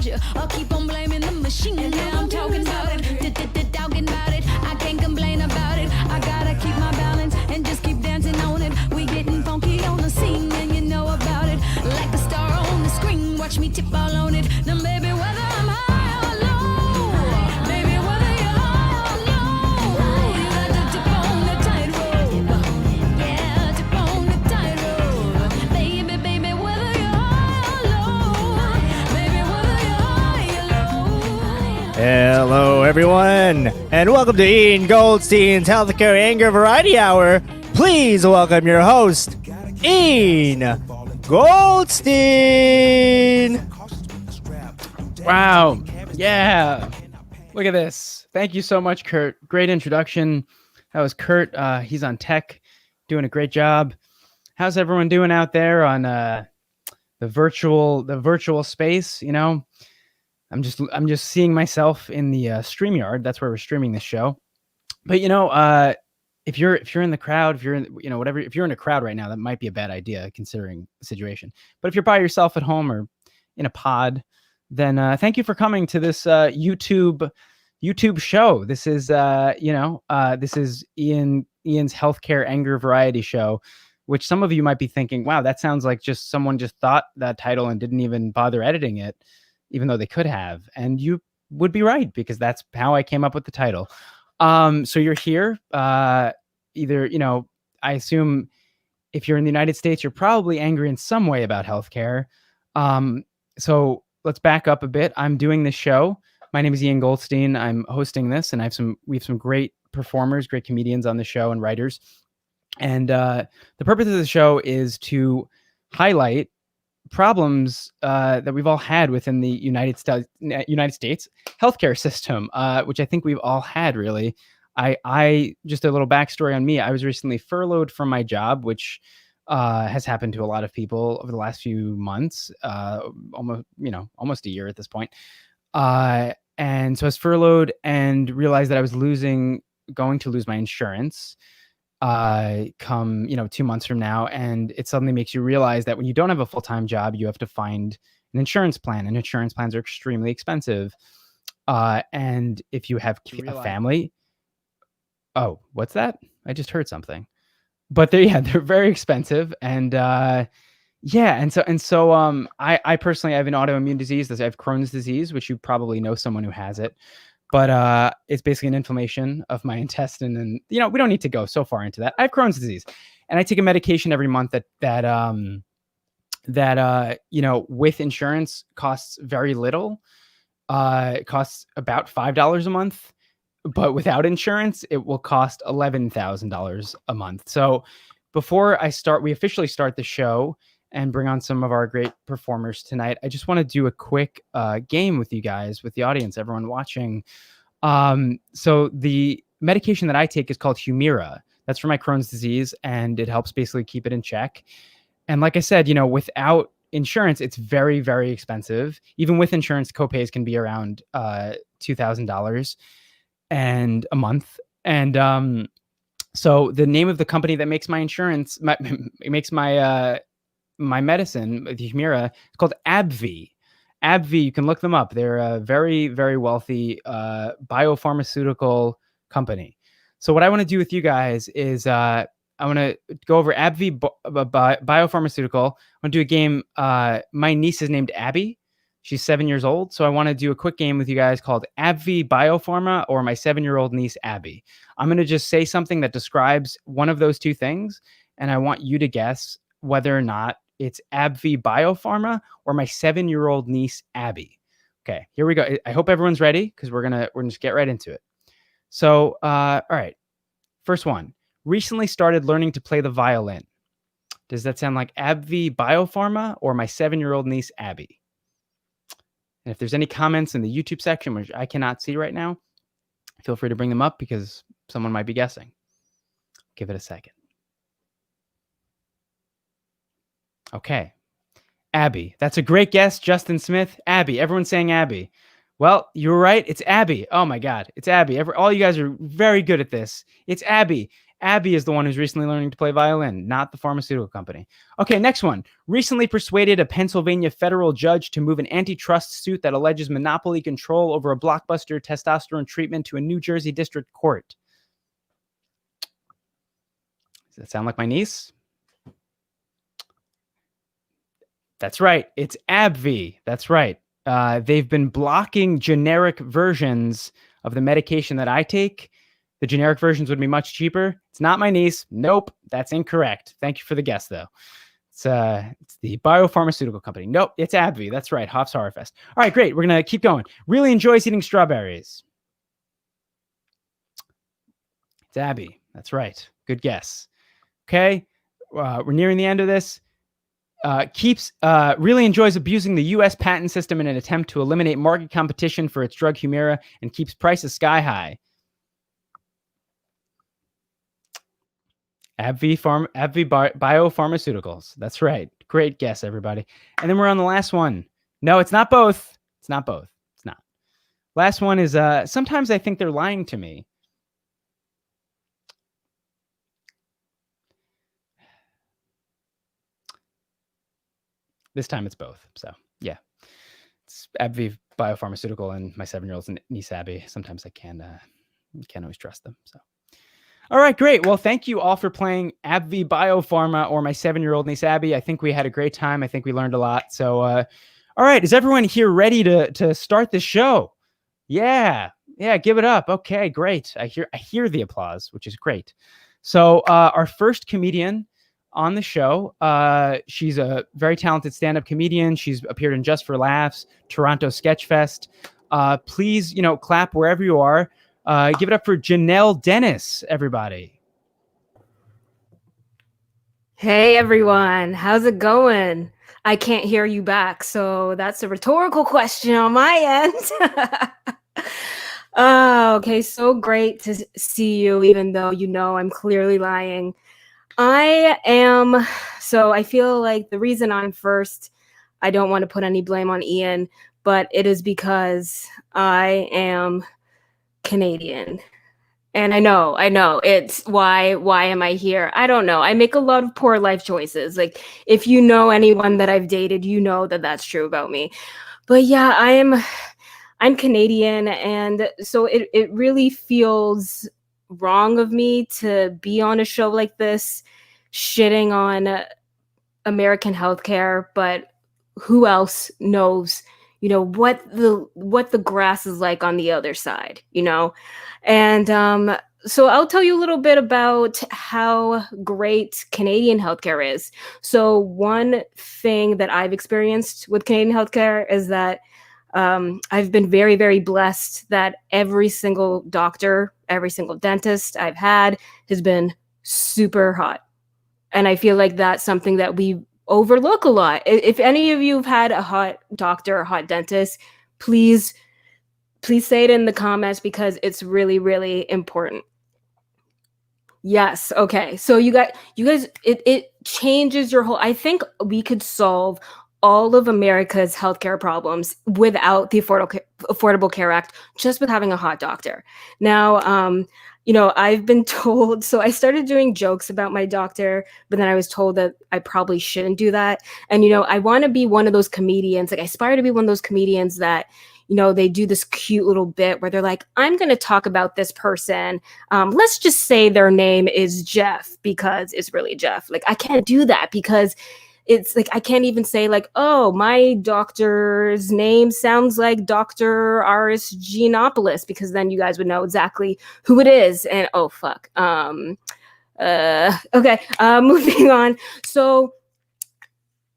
you. I'll keep on blaming the machine. And now I'm talking about it, talking about it. I can't complain about it. I gotta keep my balance and just keep dancing on it. We getting funky on the scene, and you know about it. Like a star on the screen, watch me tip all on it. Now, baby, whether I'm high or low, baby, whether you're high or low, you got to tip on the tightrope. Yeah, tip on the tightrope. Baby, whether you're high or low, baby, whether you're high or low. Hello, everyone, and welcome to Ian Goldstein's Healthcare Anger Variety Hour. Please welcome your host, Ian Goldstein. Wow. Yeah. Look at this. Thank you so much, Kurt. Great introduction. That was Kurt. He's on tech, doing a great job. How's everyone doing out there on the virtual space? You know, I'm just seeing myself in the StreamYard. That's where we're streaming this show. But you know, if you're in the crowd, if you're in, you know, whatever, if you're in a crowd right now, that might be a bad idea considering the situation. But if you're by yourself at home or in a pod, then thank you for coming to this YouTube show. This is this is Ian's Healthcare Anger Variety Show, which some of you might be thinking, wow, that sounds like just someone just thought that title and didn't even bother editing it, even though they could have. And you would be right, because that's how I came up with the title. So you're here, either, you know, I assume if you're in the United States, you're probably angry in some way about healthcare. So let's back up a bit. I'm doing this show. My name is Ian Goldstein. I'm hosting this, and we have some great performers, great comedians on the show, and writers. And the purpose of the show is to highlight problems that we've all had within the United States healthcare system, which I think we've all had, really. I just a little backstory on me. I was recently furloughed from my job, which has happened to a lot of people over the last few months, almost a year at this point. And so I was furloughed and realized that I was going to lose my insurance come 2 months from now. And it suddenly makes you realize that when you don't have a full-time job, you have to find an insurance plan, and insurance plans are extremely expensive. And if you have a family, oh, what's that? I just heard something. But they're very expensive. And I personally have an autoimmune disease. I have Crohn's disease, which you probably know someone who has it. But it's basically an inflammation of my intestine, and we don't need to go so far into that. I have Crohn's disease, and I take a medication every month that with insurance costs very little. It costs about $5 a month, but without insurance, it will cost $11,000 a month. So before we officially start the show and bring on some of our great performers tonight, I just want to do a quick game with you guys, with the audience, everyone watching. So the medication that I take is called Humira. That's for my Crohn's disease, and it helps basically keep it in check. And like I said, without insurance, it's very, very expensive. Even with insurance, copays can be around $2,000 and a month. And so the name of the company that makes my insurance, makes my medicine, the Humira, it's called AbbVie. AbbVie, you can look them up. They're a very, very wealthy biopharmaceutical company. So what I want to do with you guys is I want to go over AbbVie biopharmaceutical. I want to do a game. My niece is named Abby. She's 7 years old. So I want to do a quick game with you guys called AbbVie Biopharma, or my 7-year-old niece, Abby. I'm going to just say something that describes one of those two things, and I want you to guess whether or not it's AbbVie Biopharma or my 7-year-old niece, Abby. Okay, here we go. I hope everyone's ready, because we're gonna just get right into it. So, all right. First one. Recently started learning to play the violin. Does that sound like AbbVie Biopharma or my 7-year-old niece, Abby? And if there's any comments in the YouTube section, which I cannot see right now, feel free to bring them up, because someone might be guessing. Give it a second. Okay. Abby. That's a great guess, Justin Smith. Abby. Everyone's saying Abby. Well, you were right. It's Abby. Oh my God. It's Abby. All you guys are very good at this. It's Abby. Abby is the one who's recently learning to play violin, not the pharmaceutical company. Okay, next one. Recently persuaded a Pennsylvania federal judge to move an antitrust suit that alleges monopoly control over a blockbuster testosterone treatment to a New Jersey district court. Does that sound like my niece? That's right. It's AbbVie. That's right. They've been blocking generic versions of the medication that I take. The generic versions would be much cheaper. It's not my niece. Nope, that's incorrect. Thank you for the guess, though. It's the biopharmaceutical company. Nope, it's AbbVie. That's right. Hoff's Horrorfest. All right, great. We're going to keep going. Really enjoys eating strawberries. It's Abby. That's right. Good guess. Okay, we're nearing the end of this. Really enjoys abusing the U.S. patent system in an attempt to eliminate market competition for its drug Humira and keeps prices sky high. AbbVie Biopharmaceuticals. That's right. Great guess, everybody. And then we're on the last one. No, it's not both. It's not both. It's not. Last one is sometimes I think they're lying to me. This time it's both. So yeah, it's AbbVie Biopharmaceutical and my 7-year-old's niece Abby. Sometimes I can't always trust them. So. All right, great. Well, thank you all for playing AbbVie Biopharma or my 7-year-old niece Abby. I think we had a great time. I think we learned a lot. So, all right, is everyone here ready to start the show? Yeah, give it up. Okay, great. I hear the applause, which is great. So, our first comedian on the show, she's a very talented stand-up comedian. She's appeared in Just for Laughs, Toronto Sketch Fest. Please, clap wherever you are. Give it up for Janelle Dennis, everybody. Hey, everyone. How's it going? I can't hear you back, so that's a rhetorical question on my end. Oh, okay. So great to see you, even though I'm clearly lying. So I feel like the reason I'm first, I don't want to put any blame on Ian, but it is because I am Canadian. And I know it's why am I here? I don't know. I make a lot of poor life choices. Like if you know anyone that I've dated, you know that that's true about me. But yeah, I'm Canadian, and so it really feels wrong of me to be on a show like this shitting on American healthcare, but who else knows what the grass is like on the other side, and so I'll tell you a little bit about how great Canadian healthcare is. So one thing that I've experienced with Canadian healthcare is that I've been very, very blessed that every single doctor, every single dentist I've had has been super hot. And I feel like that's something that we overlook a lot. If any of you have had a hot doctor or hot dentist, please say it in the comments because it's really, really important. Yes. Okay. So you guys, it changes your whole, I think we could solve all of America's healthcare problems without the Affordable Care Act, just with having a hot doctor. Now, I've been told, so I started doing jokes about my doctor, but then I was told that I probably shouldn't do that. And, I want to be one of those comedians, like I aspire to be one of those comedians that, they do this cute little bit where they're like, I'm going to talk about this person. Let's just say their name is Jeff because it's really Jeff. Like, I can't do that because it's like, I can't even say like, oh, my doctor's name sounds like Dr. Aris Giannopoulos, because then you guys would know exactly who it is. And oh, fuck. Okay. Moving on. So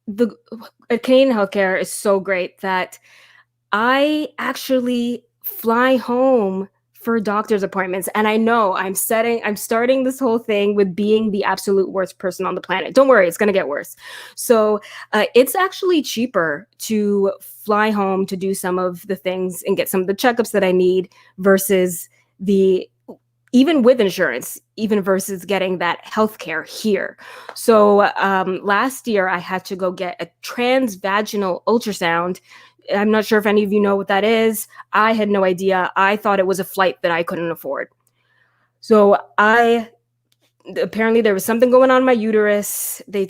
the Canadian healthcare is so great that I actually fly home for doctor's appointments. And I know I'm starting this whole thing with being the absolute worst person on the planet. Don't worry, it's going to get worse. So it's actually cheaper to fly home to do some of the things and get some of the checkups that I need versus even with insurance, even versus getting that healthcare here. So last year I had to go get a transvaginal ultrasound. I'm not sure if any of you know what that is. I had no idea. I thought it was a flight that I couldn't afford. So I apparently there was something going on in my uterus. They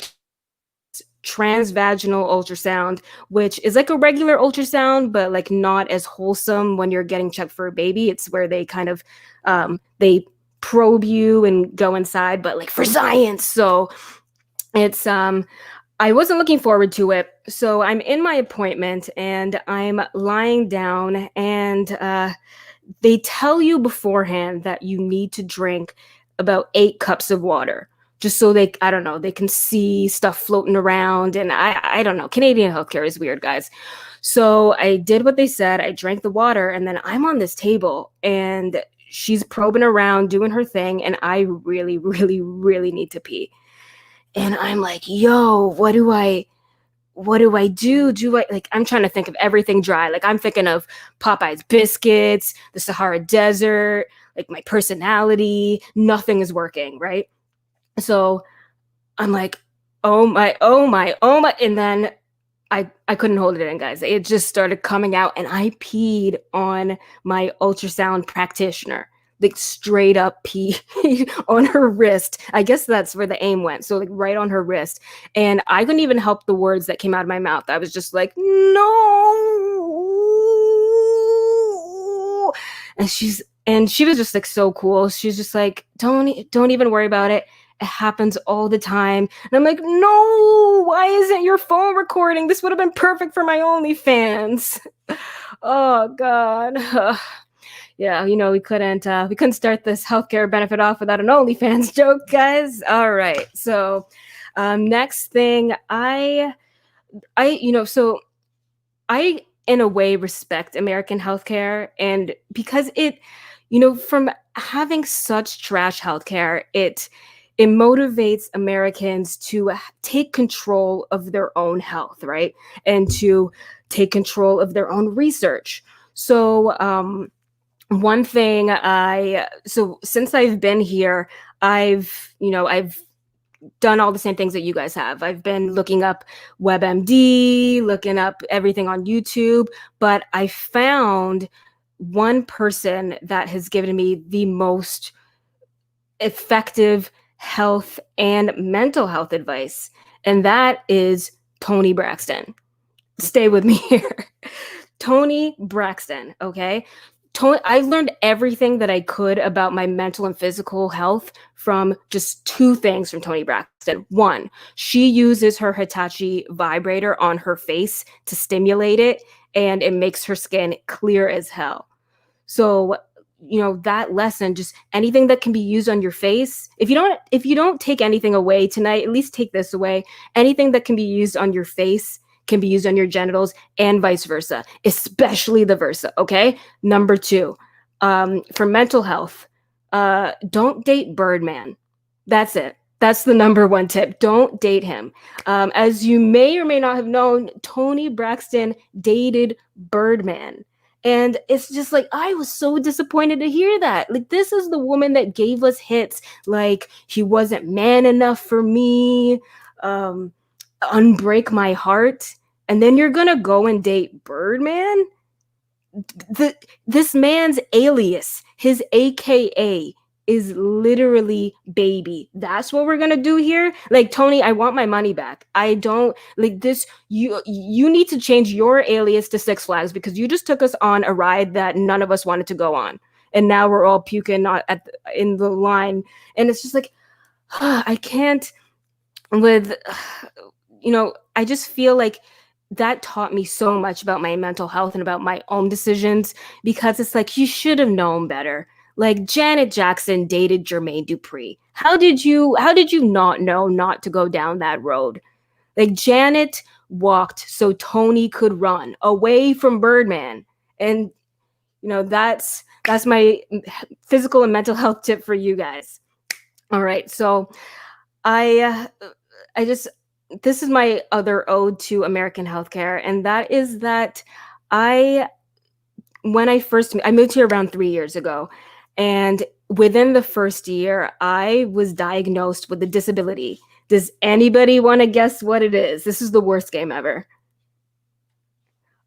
transvaginal ultrasound, which is like a regular ultrasound, but like not as wholesome when you're getting checked for a baby. It's where they kind of they probe you and go inside, but like for science. So it's I wasn't looking forward to it. So I'm in my appointment and I'm lying down, and they tell you beforehand that you need to drink about 8 cups of water, just so they, I don't know, they can see stuff floating around. And I don't know, Canadian healthcare is weird, guys. So I did what they said. I drank the water, and then I'm on this table and she's probing around doing her thing, and I really, really, really need to pee. And I'm like, yo, what do I do? I'm trying to think of everything dry. Like, I'm thinking of Popeye's biscuits, the Sahara Desert, like my personality. Nothing is working, right? So I'm like, oh my. And then I couldn't hold it in, guys. It just started coming out, and I peed on my ultrasound practitioner. Like, straight up pee on her wrist. I guess that's where the aim went. So like right on her wrist. And I couldn't even help the words that came out of my mouth. I was just like, no. And she was just like so cool. She's just like, don't even worry about it. It happens all the time. And I'm like, no, why isn't your phone recording? This would have been perfect for my OnlyFans. Oh God. Yeah, we couldn't start this healthcare benefit off without an OnlyFans joke, guys. All right. So next thing, I in a way respect American healthcare, and because it, from having such trash healthcare, it motivates Americans to take control of their own health, right? And to take control of their own research. So one thing since I've been here, I've done all the same things that you guys have. I've been looking up WebMD, looking up everything on YouTube, but I found one person that has given me the most effective health and mental health advice, and that is Tony Braxton. Stay with me here. Tony Braxton, okay? I learned everything that I could about my mental and physical health from just 2 things from Tony Braxton. 1, she uses her Hitachi vibrator on her face to stimulate it, and it makes her skin clear as hell. So, that lesson, just anything that can be used on your face. If you don't take anything away tonight, at least take this away. Anything that can be used on your face can be used on your genitals, and vice versa, especially the versa. Okay. Number 2, for mental health, don't date Birdman. That's it. That's the number 1 tip. Don't date him. As you may or may not have known, Tony Braxton dated Birdman. And it's just like, I was so disappointed to hear that. Like, this is the woman that gave us hits like He Wasn't Man Enough for Me, Unbreak My Heart. And then you're going to go and date Birdman? This man's alias, his AKA, is literally baby. That's what we're going to do here? Like, Tony, I want my money back. I don't like this. You need to change your alias to Six Flags, because you just took us on a ride that none of us wanted to go on. And now we're all puking in the line. And it's just like, I can't with, I just feel like that taught me so much about my mental health and about my own decisions, because it's like, you should have known better. Like, Janet Jackson dated Jermaine Dupri. How did you not know not to go down that road? Like, Janet walked so Tony could run away from Birdman. And that's my physical and mental health tip for you guys. All right. So this is my other ode to American healthcare, and that is that I moved here around 3 years ago, and within the first year, I was diagnosed with a disability. Does anybody want to guess what it is? This is the worst game ever.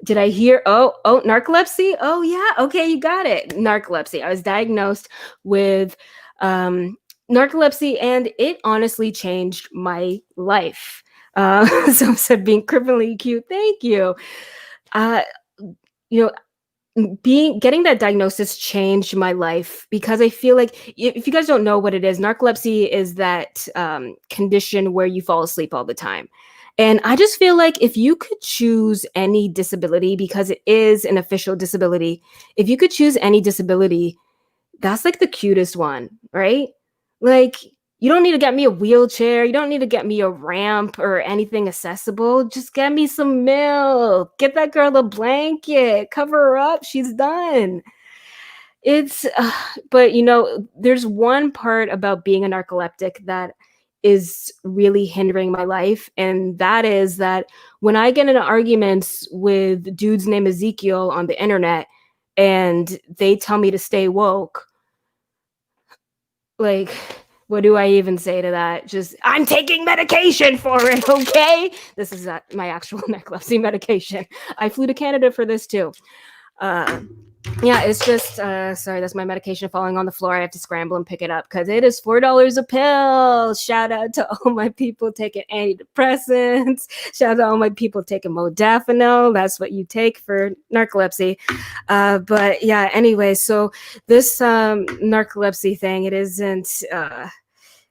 Did I hear? Oh, narcolepsy? Oh yeah, okay, you got it. Narcolepsy. I was diagnosed with narcolepsy, and it honestly changed my life. So said being criminally cute. Thank you. Uh, you know, getting that diagnosis changed my life because I feel like if you guys don't know what it is, narcolepsy is that condition where you fall asleep all the time. And I just feel like if you could choose any disability, because it is an official disability, if you could choose any disability, that's like the cutest one, right? Like, you don't need to get me a wheelchair. You don't need to get me a ramp or anything accessible. Just get me some milk. Get that girl a blanket. Cover her up. She's done. It's, but there's one part about being a narcoleptic that is really hindering my life. And that is that when I get into arguments with dudes named Ezekiel on the internet and they tell me to stay woke, like, what do I even say to that? Just, I'm taking medication for it, okay? This is my actual narcolepsy medication. I flew to Canada for this too. Yeah, it's just, sorry, that's my medication falling on the floor. I have to scramble and pick it up because it is $4 a pill. Shout out to all my people taking antidepressants. Shout out to all my people taking modafinil. That's what you take for narcolepsy. But yeah, anyway, so this narcolepsy thing, it isn't,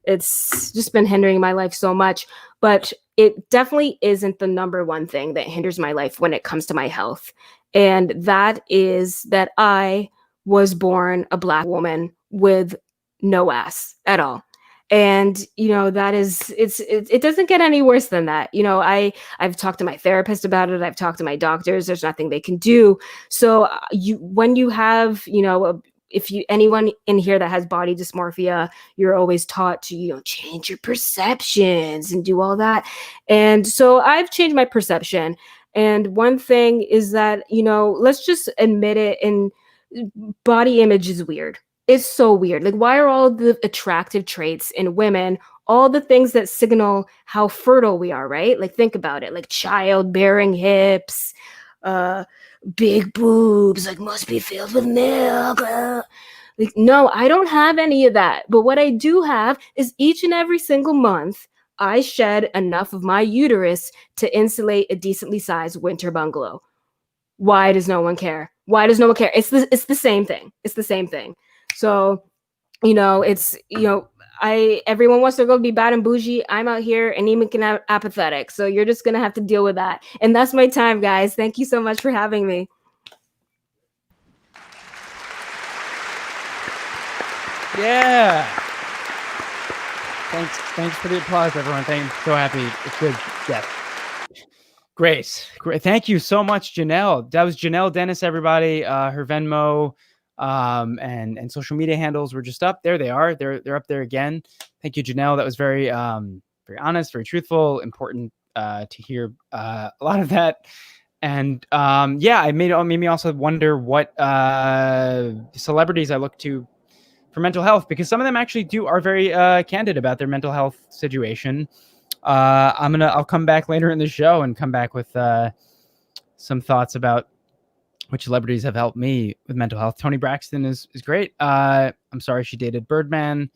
it's just been hindering my life so much. But it definitely isn't the number one thing that hinders my life when it comes to my health. And that is that I was born a Black woman with no ass at all. And, that is, it doesn't get any worse than that. I've talked to my therapist about it. I've talked to my doctors. There's nothing they can do. So when you have, anyone in here that has body dysmorphia, you're always taught to, change your perceptions and do all that. And so I've changed my perception. And one thing is that, let's just admit it, and body image is weird. It's so weird. Like, why are all the attractive traits in women all the things that signal how fertile we are, right? Like, think about it, like childbearing hips, big boobs, like must be filled with milk. Like, no, I don't have any of that. But what I do have is each and every single month, I shed enough of my uterus to insulate a decently sized winter bungalow. Why does no one care? Why does no one care? It's the same thing. It's the same thing. So, it's, everyone wants to go be bad and bougie. I'm out here anemic and apathetic. So you're just going to have to deal with that. And that's my time, guys. Thank you so much for having me. Yeah. Thanks for the applause, everyone. So happy. It's good. Yeah. Great. Thank you so much, Janelle. That was Janelle Dennis, everybody. Her Venmo and social media handles were just up. There they are. They're up there again. Thank you, Janelle. That was very very honest, very truthful, important to hear a lot of that. And yeah, it made me also wonder what celebrities I look to for mental health, because some of them actually are very candid about their mental health situation. I'll come back later in the show and come back with some thoughts about which celebrities have helped me with mental health. Toni Braxton is great. I'm sorry she dated Birdman.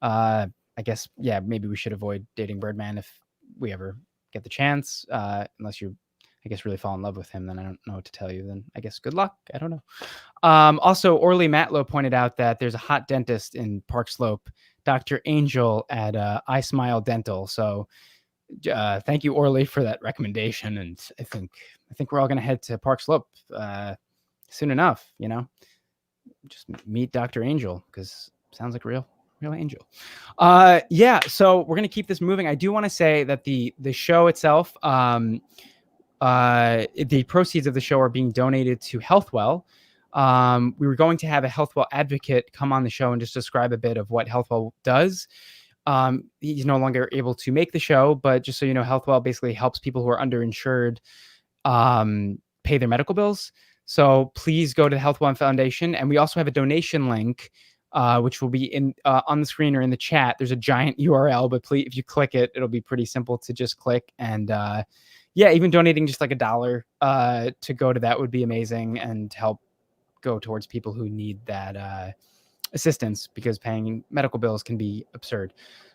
I guess, yeah, maybe we should avoid dating Birdman if we ever get the chance, unless you, I guess, really fall in love with him. Then I don't know what to tell you. Then I guess good luck. I don't know. Also, Orly Matlow pointed out that there's a hot dentist in Park Slope, Dr. Angel at I Smile Dental. So thank you, Orly, for that recommendation. And I think we're all going to head to Park Slope soon enough. Just meet Dr. Angel, because sounds like real angel. Yeah. So we're going to keep this moving. I do want to say that the show itself, the proceeds of the show are being donated to Healthwell. We were going to have a Healthwell advocate come on the show and just describe a bit of what Healthwell does. He's no longer able to make the show, but just so you know, Healthwell basically helps people who are underinsured pay their medical bills. So please go to the Healthwell Foundation. And we also have a donation link, which will be in on the screen or in the chat. There's a giant URL, but please, if you click it, it'll be pretty simple to just click. And yeah, even donating just like $1 to go to that would be amazing and help go towards people who need that assistance because paying medical bills can be absurd.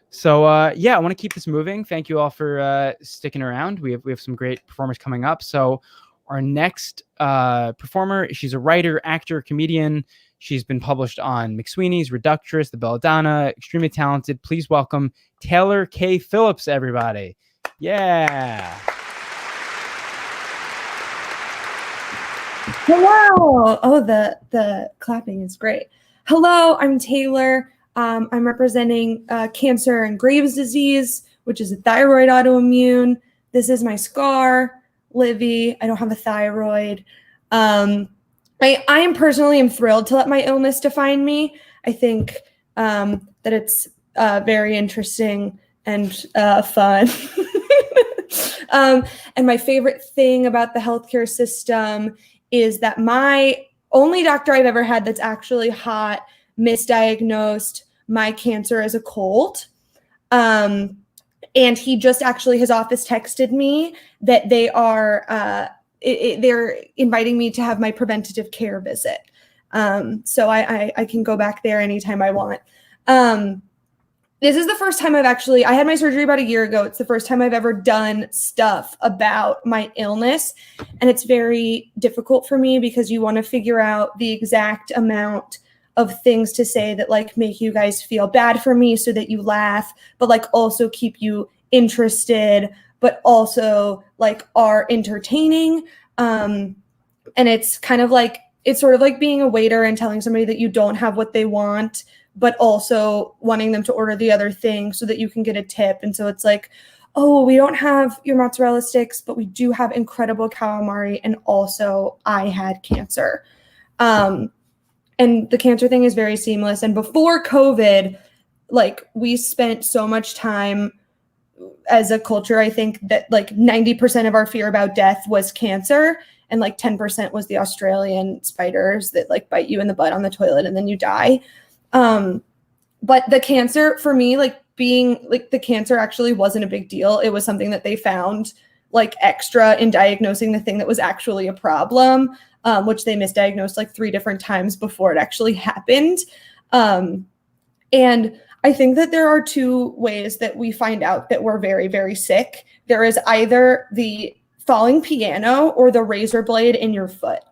So yeah, I want to keep this moving. Thank you all for sticking around. We have some great performers coming up. So our next performer, she's a writer, actor, comedian. She's been published on McSweeney's, Reductress, The Belladonna, extremely talented. Please welcome Taylor K. Phillips, everybody. Yeah. Hello. Oh, the clapping is great. Hello, I'm Taylor. I'm representing cancer and Graves' disease, which is a thyroid autoimmune. This is my scar, Livy. I don't have a thyroid. I am personally thrilled to let my illness define me. I think that it's very interesting and fun. And my favorite thing about the healthcare system is that my only doctor I've ever had that's actually hot misdiagnosed my cancer as a cold. And he just actually, his office texted me that they are, they're inviting me to have my preventative care visit. So I can go back there anytime I want. This is the first time I had my surgery about a year ago. It's the first time I've ever done stuff about my illness. And it's very difficult for me because you want to figure out the exact amount of things to say that like make you guys feel bad for me so that you laugh, but like also keep you interested, but also like are entertaining. And it's kind of like, it's sort of like being a waiter and telling somebody that you don't have what they want, but also wanting them to order the other thing so that you can get a tip. And so it's like, oh, we don't have your mozzarella sticks, but we do have incredible calamari. And also I had cancer. And the cancer thing is very seamless. And before COVID, like we spent so much time as a culture, I think that like 90% of our fear about death was cancer. And like 10% was the Australian spiders that like bite you in the butt on the toilet and then you die. But the cancer for me, like being like the cancer actually wasn't a big deal. It was something that they found like extra in diagnosing the thing that was actually a problem, which they misdiagnosed like 3 different times before it actually happened. And I think that there are 2 ways that we find out that we're very, very sick. There is either the falling piano or the razor blade in your foot.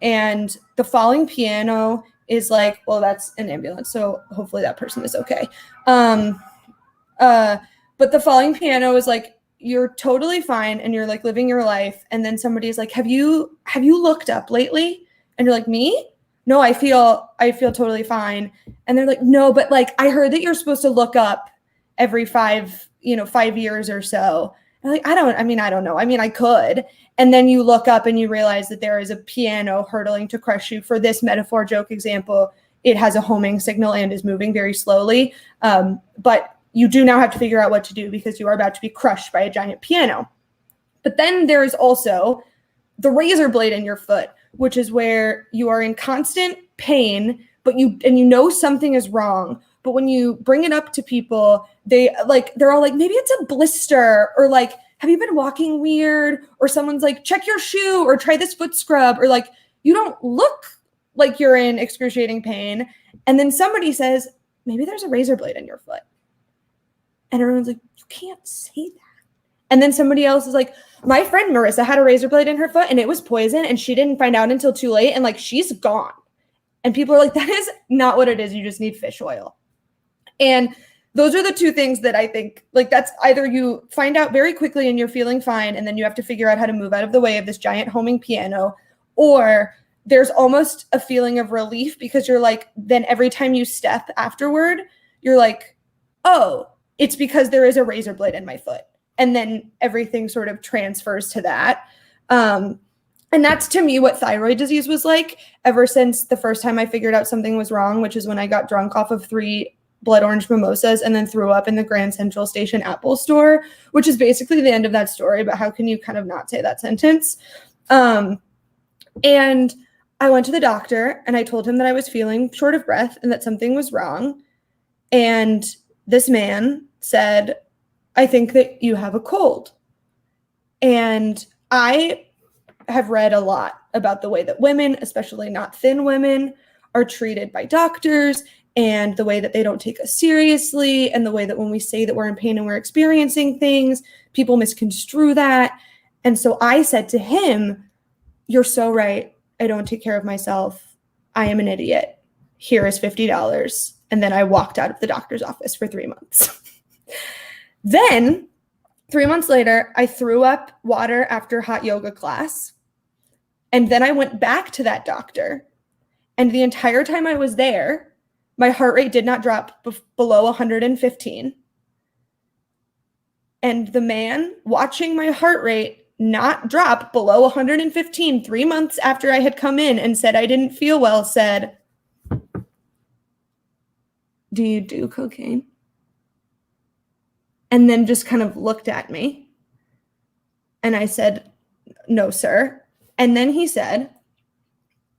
And the falling piano is like, well, that's an ambulance, so hopefully that person is okay. But the falling piano is like, you're totally fine and you're like living your life. And then somebody's like, have you looked up lately? And you're like, me? No, I feel totally fine. And they're like, no, but like, I heard that you're supposed to look up every 5 years or so. And like, I don't know. I mean, I could. And then you look up and you realize that there is a piano hurtling to crush you. For this metaphor joke example, it has a homing signal and is moving very slowly. But you do now have to figure out what to do because you are about to be crushed by a giant piano. But then there is also the razor blade in your foot, which is where you are in constant pain, but you know something is wrong. But when you bring it up to people, they're all like, maybe it's a blister, or like, have you been walking weird? Or someone's like, check your shoe or try this foot scrub, or like, you don't look like you're in excruciating pain. And then somebody says, maybe there's a razor blade in your foot. And everyone's like, you can't say that. And then somebody else is like, my friend Marissa had a razor blade in her foot and it was poison and she didn't find out until too late. And like, she's gone. And people are like, that is not what it is. You just need fish oil. And those are the 2 things that I think, like, that's either you find out very quickly and you're feeling fine, and then you have to figure out how to move out of the way of this giant homing piano, or there's almost a feeling of relief because you're like, then every time you step afterward, you're like, oh, it's because there is a razor blade in my foot. And then everything sort of transfers to that. And that's, to me, what thyroid disease was like ever since the first time I figured out something was wrong, which is when I got drunk off of 3 blood orange mimosas and then threw up in the Grand Central Station Apple store, which is basically the end of that story. But how can you kind of not say that sentence? And I went to the doctor and I told him that I was feeling short of breath and that something was wrong. And this man said, I think that you have a cold. And I have read a lot about the way that women, especially not thin women, are treated by doctors and the way that they don't take us seriously and the way that when we say that we're in pain and we're experiencing things, people misconstrue that. And so I said to him, "You're so right. I don't take care of myself. I am an idiot. Here is $50. And then I walked out of the doctor's office for 3 months. Then 3 months later, I threw up water after hot yoga class. And then I went back to that doctor. And the entire time I was there, my heart rate did not drop below 115. And the man watching my heart rate not drop below 115 3 months after I had come in and said I didn't feel well said, "Do you do cocaine?" And then just kind of looked at me. And I said, "No, sir." And then he said,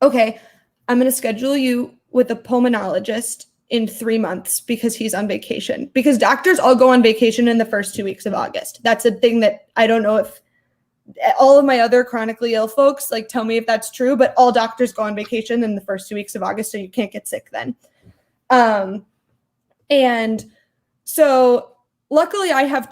"Okay, I'm going to schedule you with a pulmonologist in 3 months because he's on vacation." Because doctors all go on vacation in the first 2 weeks of August. That's a thing that I don't know if all of my other chronically ill folks like tell me if that's true, but all doctors go on vacation in the first 2 weeks of August, so you can't get sick then. And so luckily I have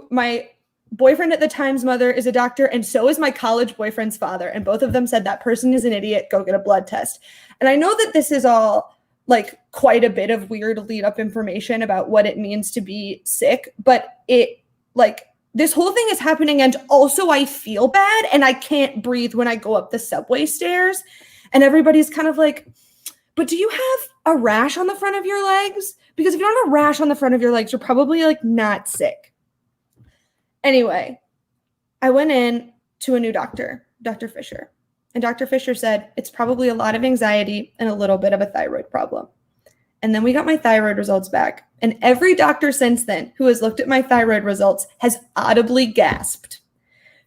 my boyfriend at the time's mother is a doctor, and so is my college boyfriend's father. And both of them said that person is an idiot, go get a blood test. And I know that this is all like quite a bit of weird lead up information about what it means to be sick, but it like this whole thing is happening. And also I feel bad and I can't breathe when I go up the subway stairs. And everybody's kind of like, "But do you have a rash on the front of your legs? Because if you don't have a rash on the front of your legs, you're probably like not sick." Anyway, I went in to a new doctor, Dr. Fisher. And Dr. Fisher said, "It's probably a lot of anxiety and a little bit of a thyroid problem." And then we got my thyroid results back. And every doctor since then who has looked at my thyroid results has audibly gasped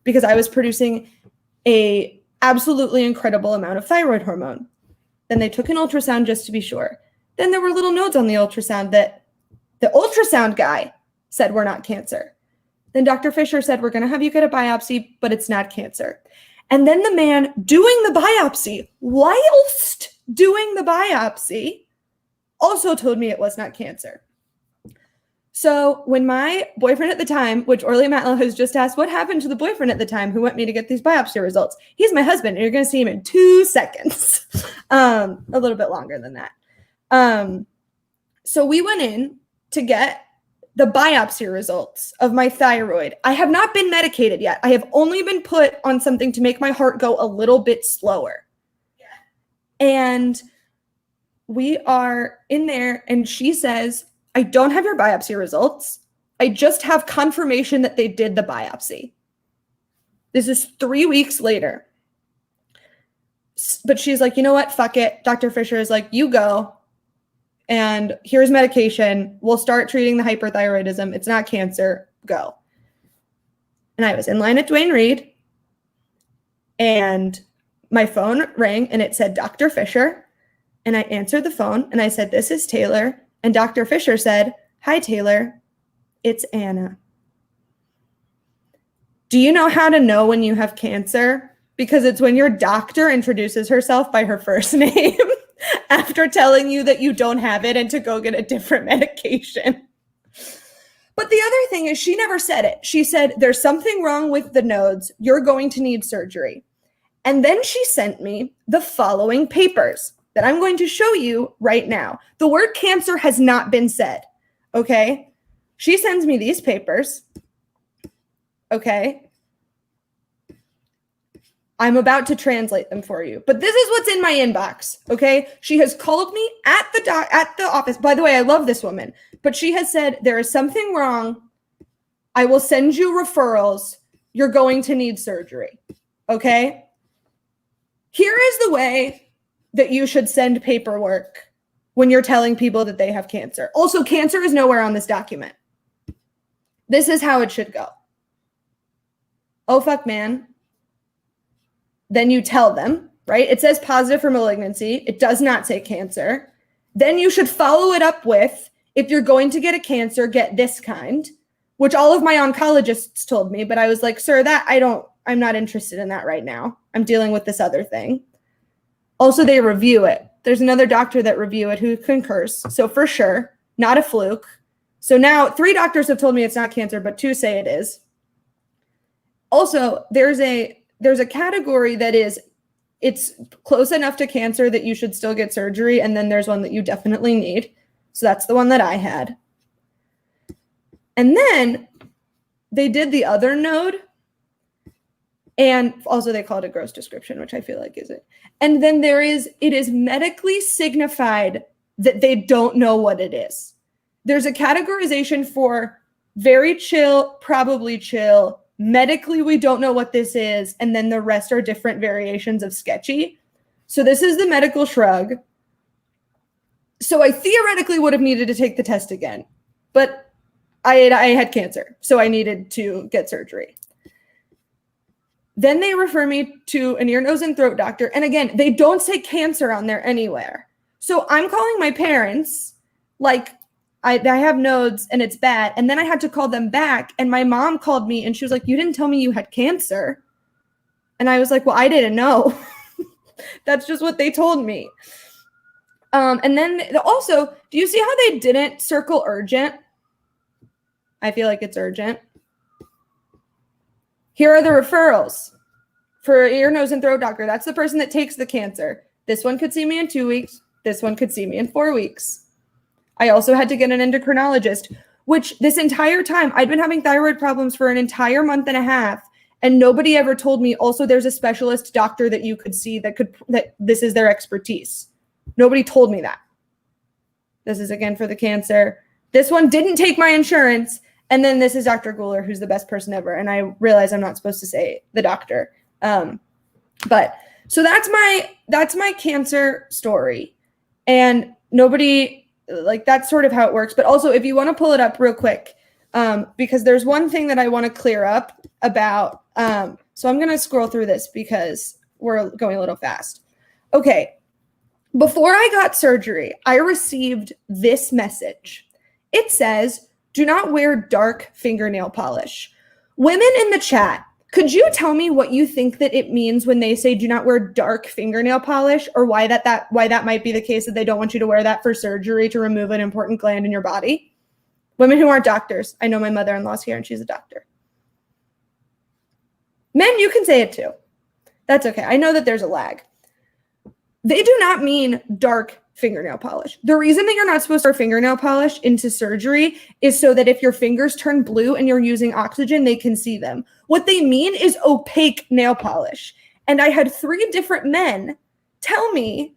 because I was producing a absolutely incredible amount of thyroid hormone. Then they took an ultrasound just to be sure. Then there were little nodes on the ultrasound that the ultrasound guy said were not cancer. Then Dr. Fisher said, "We're going to have you get a biopsy, but it's not cancer." And then the man doing the biopsy, whilst doing the biopsy, also told me it was not cancer. So when my boyfriend at the time, which Orly Matlow has just asked, what happened to the boyfriend at the time who went me to get these biopsy results? He's my husband, and you're going to see him in 2 seconds. A little bit longer than that. So we went in to get the biopsy results of my thyroid. I have not been medicated yet. I have only been put on something to make my heart go a little bit slower. And we are in there, and she says, "I don't have your biopsy results. I just have confirmation that they did the biopsy." This is 3 weeks later. But she's like, "You know what? Fuck it." Dr. Fisher is like, "You go. And here's medication. We'll start treating the hyperthyroidism. It's not cancer. Go." And I was in line at Duane Reade, and my phone rang, and it said Dr. Fisher. And I answered the phone, and I said, "This is Taylor." And Dr. Fisher said, "Hi, Taylor. It's Anna. Do you know how to know when you have cancer? Because it's when your doctor introduces herself by her first name after telling you that you don't have it and to go get a different medication." But the other thing is she never said it. She said, "There's something wrong with the nodes. You're going to need surgery." And then she sent me the following papers that I'm going to show you right now. The word cancer has not been said, okay? She sends me these papers, okay? I'm about to translate them for you, but this is what's in my inbox, okay? She has called me at the office. By the way, I love this woman, but she has said, "There is something wrong. I will send you referrals. You're going to need surgery," okay? Here is the way that you should send paperwork when you're telling people that they have cancer. Also, cancer is nowhere on this document. This is how it should go. "Oh, fuck, man." Then you tell them, right? It says positive for malignancy. It does not say cancer. Then you should follow it up with, "If you're going to get a cancer, get this kind," which all of my oncologists told me, but I was like, "Sir, I'm not interested in that right now. I'm dealing with this other thing." Also, they review it. there's another doctor that review it who concurs. So for sure, not a fluke. So now 3 doctors have told me it's not cancer, but 2 say it is. Also, there's a category that is, it's close enough to cancer that you should still get surgery. And then there's one that you definitely need. So that's the one that I had. And then they did the other node. And also they call it a gross description, which I feel like isn't. And then it is medically signified that they don't know what it is. There's a categorization for very chill, probably chill. Medically, we don't know what this is. And then the rest are different variations of sketchy. So this is the medical shrug. So I theoretically would have needed to take the test again. But I had cancer, so I needed to get surgery. Then they refer me to an ear, nose, and throat doctor. And again, they don't say cancer on there anywhere. So I'm calling my parents, like, I have nodes and it's bad. And then I had to call them back. And my mom called me and she was like, you didn't tell me you had cancer. And I was like, well, I didn't know. That's just what they told me. And then also, do you see how they didn't circle urgent? I feel like it's urgent. Here are the referrals for ear, nose, and throat doctor. That's the person that takes the cancer. This one could see me in 2 weeks. This one could see me in 4 weeks. I also had to get an endocrinologist, which this entire time I'd been having thyroid problems for an entire month and a half. And nobody ever told me also there's a specialist doctor that you could see that this is their expertise. Nobody told me that. This is again for the cancer. This one didn't take my insurance. And then this is Dr. Guler, who's the best person ever. And I realize I'm not supposed to say the doctor. But so that's my cancer story. And nobody, like, that's sort of how it works. But also, if you want to pull it up real quick, because there's one thing that I want to clear up about. So I'm going to scroll through this because we're going a little fast. Okay. Before I got surgery, I received this message. It says, do not wear dark fingernail polish. Women in the chat, could you tell me what you think that it means when they say do not wear dark fingernail polish, or why that might be the case, that they don't want you to wear that for surgery to remove an important gland in your body? Women who aren't doctors. I know my mother-in-law's here and she's a doctor. Men, you can say it too. That's okay. I know that there's a lag. They do not mean dark fingernail polish. The reason that you're not supposed to wear fingernail polish into surgery is so that if your fingers turn blue and you're using oxygen, they can see them. What they mean is opaque nail polish. And I had 3 different men tell me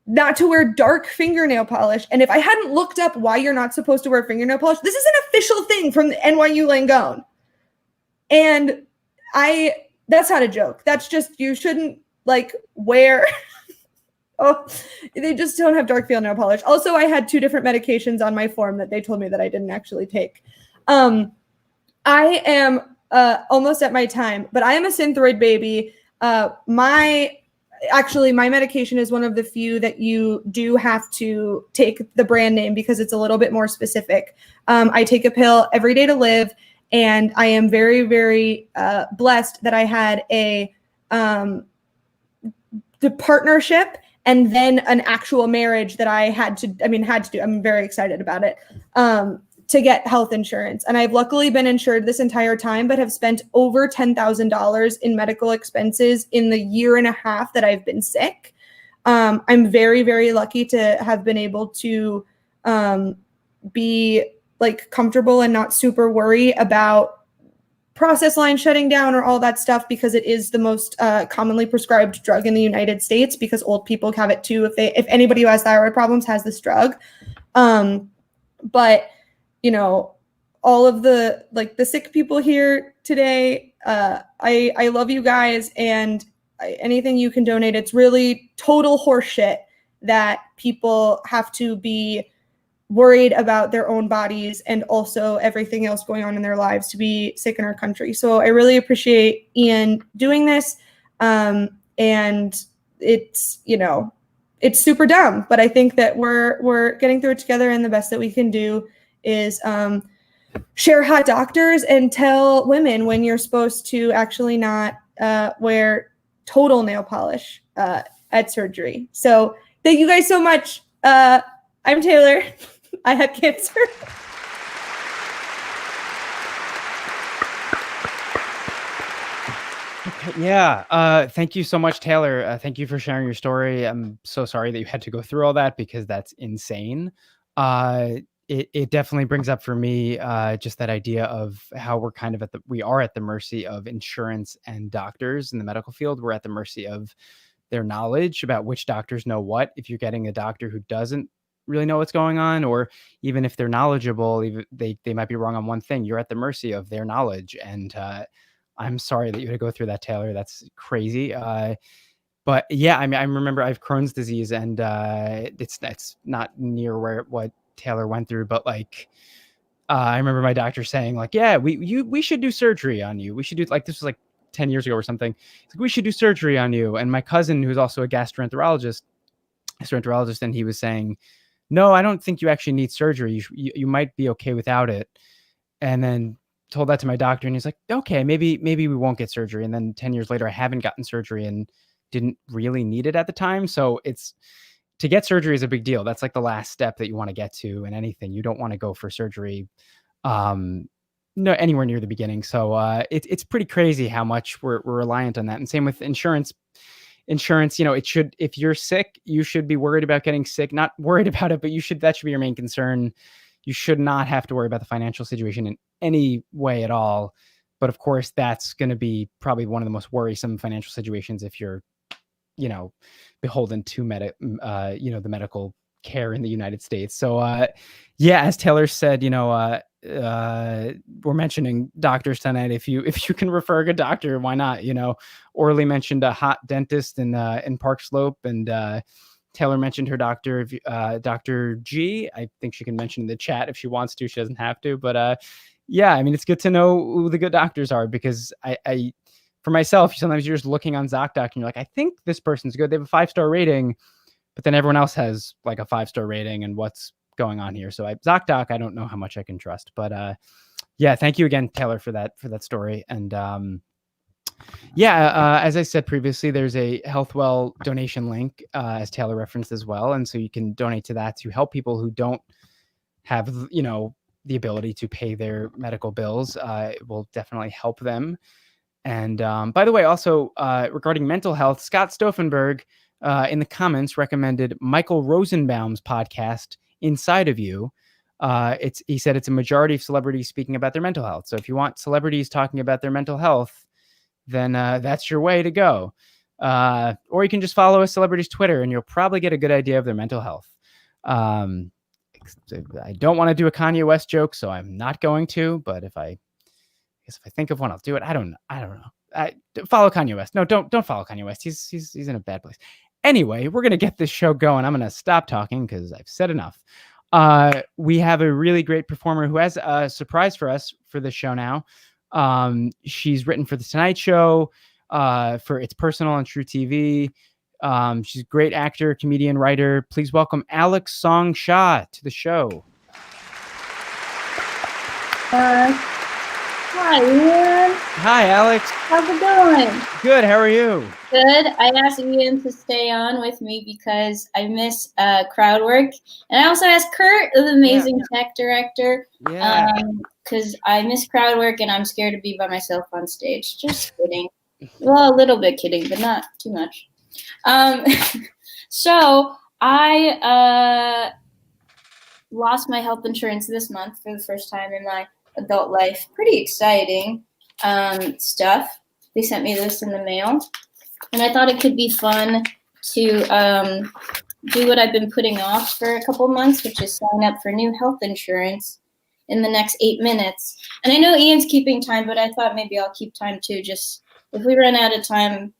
not to wear dark fingernail polish. And if I hadn't looked up why you're not supposed to wear fingernail polish, this is an official thing from the NYU Langone. And that's not a joke. That's just, you shouldn't wear... Oh, they just don't have dark fingernail polish. Also, I had 2 different medications on my form that they told me that I didn't actually take. I am almost at my time, but I am a synthroid baby. My medication is one of the few that you do have to take the brand name because it's a little bit more specific. I take a pill every day to live, and I am very, very blessed that I had the partnership and then an actual marriage that I had to do. I'm very excited about it, to get health insurance. And I've luckily been insured this entire time, but have spent over $10,000 in medical expenses in the year and a half that I've been sick. I'm very, very lucky to have been able to be comfortable and not super worry about process line shutting down or all that stuff, because it is the most commonly prescribed drug in the United States, because old people have it too. If anybody who has thyroid problems has this drug. But all of the sick people here today, I love you guys, and anything you can donate. It's really total horseshit that people have to be worried about their own bodies and also everything else going on in their lives to be sick in our country. So I really appreciate Ian doing this. And it's, it's super dumb, but I think that we're getting through it together, and the best that we can do is share hot doctors and tell women when you're supposed to actually not wear total nail polish at surgery. So Thank you guys so much. I'm Taylor. I had cancer. Yeah. Thank you so much, Taylor. Thank you for sharing your story. I'm so sorry that you had to go through all that because that's insane. It definitely brings up for me just that idea of how we're kind of we are at the mercy of insurance and doctors in the medical field. We're at the mercy of their knowledge about which doctors know what. If you're getting a doctor who doesn't really know what's going on, or even if they're knowledgeable, even they might be wrong on one thing, you're at the mercy of their knowledge. And I'm sorry that you had to go through that, Taylor. That's crazy. But yeah, I mean, I remember I have Crohn's disease, and it's not near what Taylor went through, but like, I remember my doctor saying like, yeah, we should do surgery on you. We should do, like, this was like 10 years ago or something. Like, we should do surgery on you. And my cousin, who's also a gastroenterologist, and he was saying, no, I don't think you actually need surgery. You might be okay without it. And then told that to my doctor, and he's like, okay, maybe we won't get surgery. And then 10 years later, I haven't gotten surgery and didn't really need it at the time. So to get surgery is a big deal. That's like the last step that you want to get to in anything. You don't want to go for surgery anywhere near the beginning. So it's pretty crazy how much we're reliant on that. And same with insurance. Insurance, if you're sick, you should be worried about getting sick. Not worried about it, but that should be your main concern. You should not have to worry about the financial situation in any way at all. But of course, that's going to be probably one of the most worrisome financial situations if you're, beholden to the medical care in the United States. So, as Taylor said, we're mentioning doctors tonight. If you can refer a good doctor, why not? Orly mentioned a hot dentist in Park Slope, and Taylor mentioned her doctor, Dr. G. I think she can mention in the chat if she wants to. She doesn't have to, but I mean, it's good to know who the good doctors are, because I for myself, sometimes you're just looking on ZocDoc and you're like, I think this person's good. They have a 5-star rating, but then everyone else has like a 5-star rating, and what's going on here? So ZocDoc, I don't know how much I can trust, but thank you again, Taylor, for that story. And as I said previously, there's a HealthWell donation link, as Taylor referenced as well. And so you can donate to that to help people who don't have, the ability to pay their medical bills. It will definitely help them. And by the way, also regarding mental health, Scott Stauffenberg in the comments recommended Michael Rosenbaum's podcast, Inside of You. He said it's a majority of celebrities speaking about their mental health. So if you want celebrities talking about their mental health, then that's your way to go. Or you can just follow a celebrity's Twitter, and you'll probably get a good idea of their mental health. I don't want to do a Kanye West joke, so I'm not going to. But if I think of one, I'll do it. I don't know. Follow Kanye West. No, don't follow Kanye West. He's in a bad place. Anyway, we're gonna get this show going. I'm gonna stop talking because I've said enough. We have a really great performer who has a surprise for us for this show now. She's written for The Tonight Show, for It's Personal on True TV. She's a great actor, comedian, writer. Please welcome Alex Song Shah to the show. Hi, Ian. Hi, Alex. How's it going? Good. How are you? Good. I asked Ian to stay on with me because I miss crowd work. And I also asked Kurt, the amazing tech director, because I miss crowd work and I'm scared to be by myself on stage. Just kidding. Well, a little bit kidding, but not too much. So I lost my health insurance this month for the first time in my adult life. Pretty exciting stuff. They sent me this in the mail, and I thought it could be fun to do what I've been putting off for a couple months, which is sign up for new health insurance in the next 8 minutes. And I know Ian's keeping time, but I thought maybe I'll keep time too. Just if we run out of time,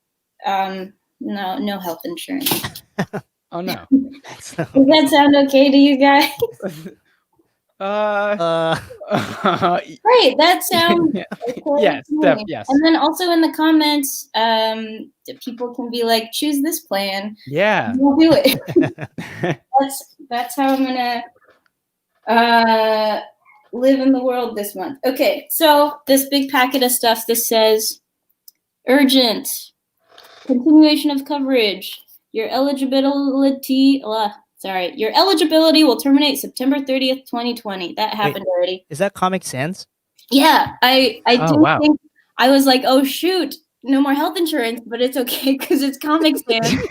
no health insurance. Oh no. Does that sound okay to you guys? Great. That sounds okay. Yes. And then also in the comments, people can be like, choose this plan. Yeah. We'll do it. That's how I'm gonna live in the world this month. Okay, so this big packet of stuff, this says urgent, continuation of coverage, Your eligibility will terminate September 30th, 2020. That happened already. Is that Comic Sans? Yeah, I Oh, do wow. think I was like, oh shoot, no more health insurance, but it's okay because it's Comic Sans.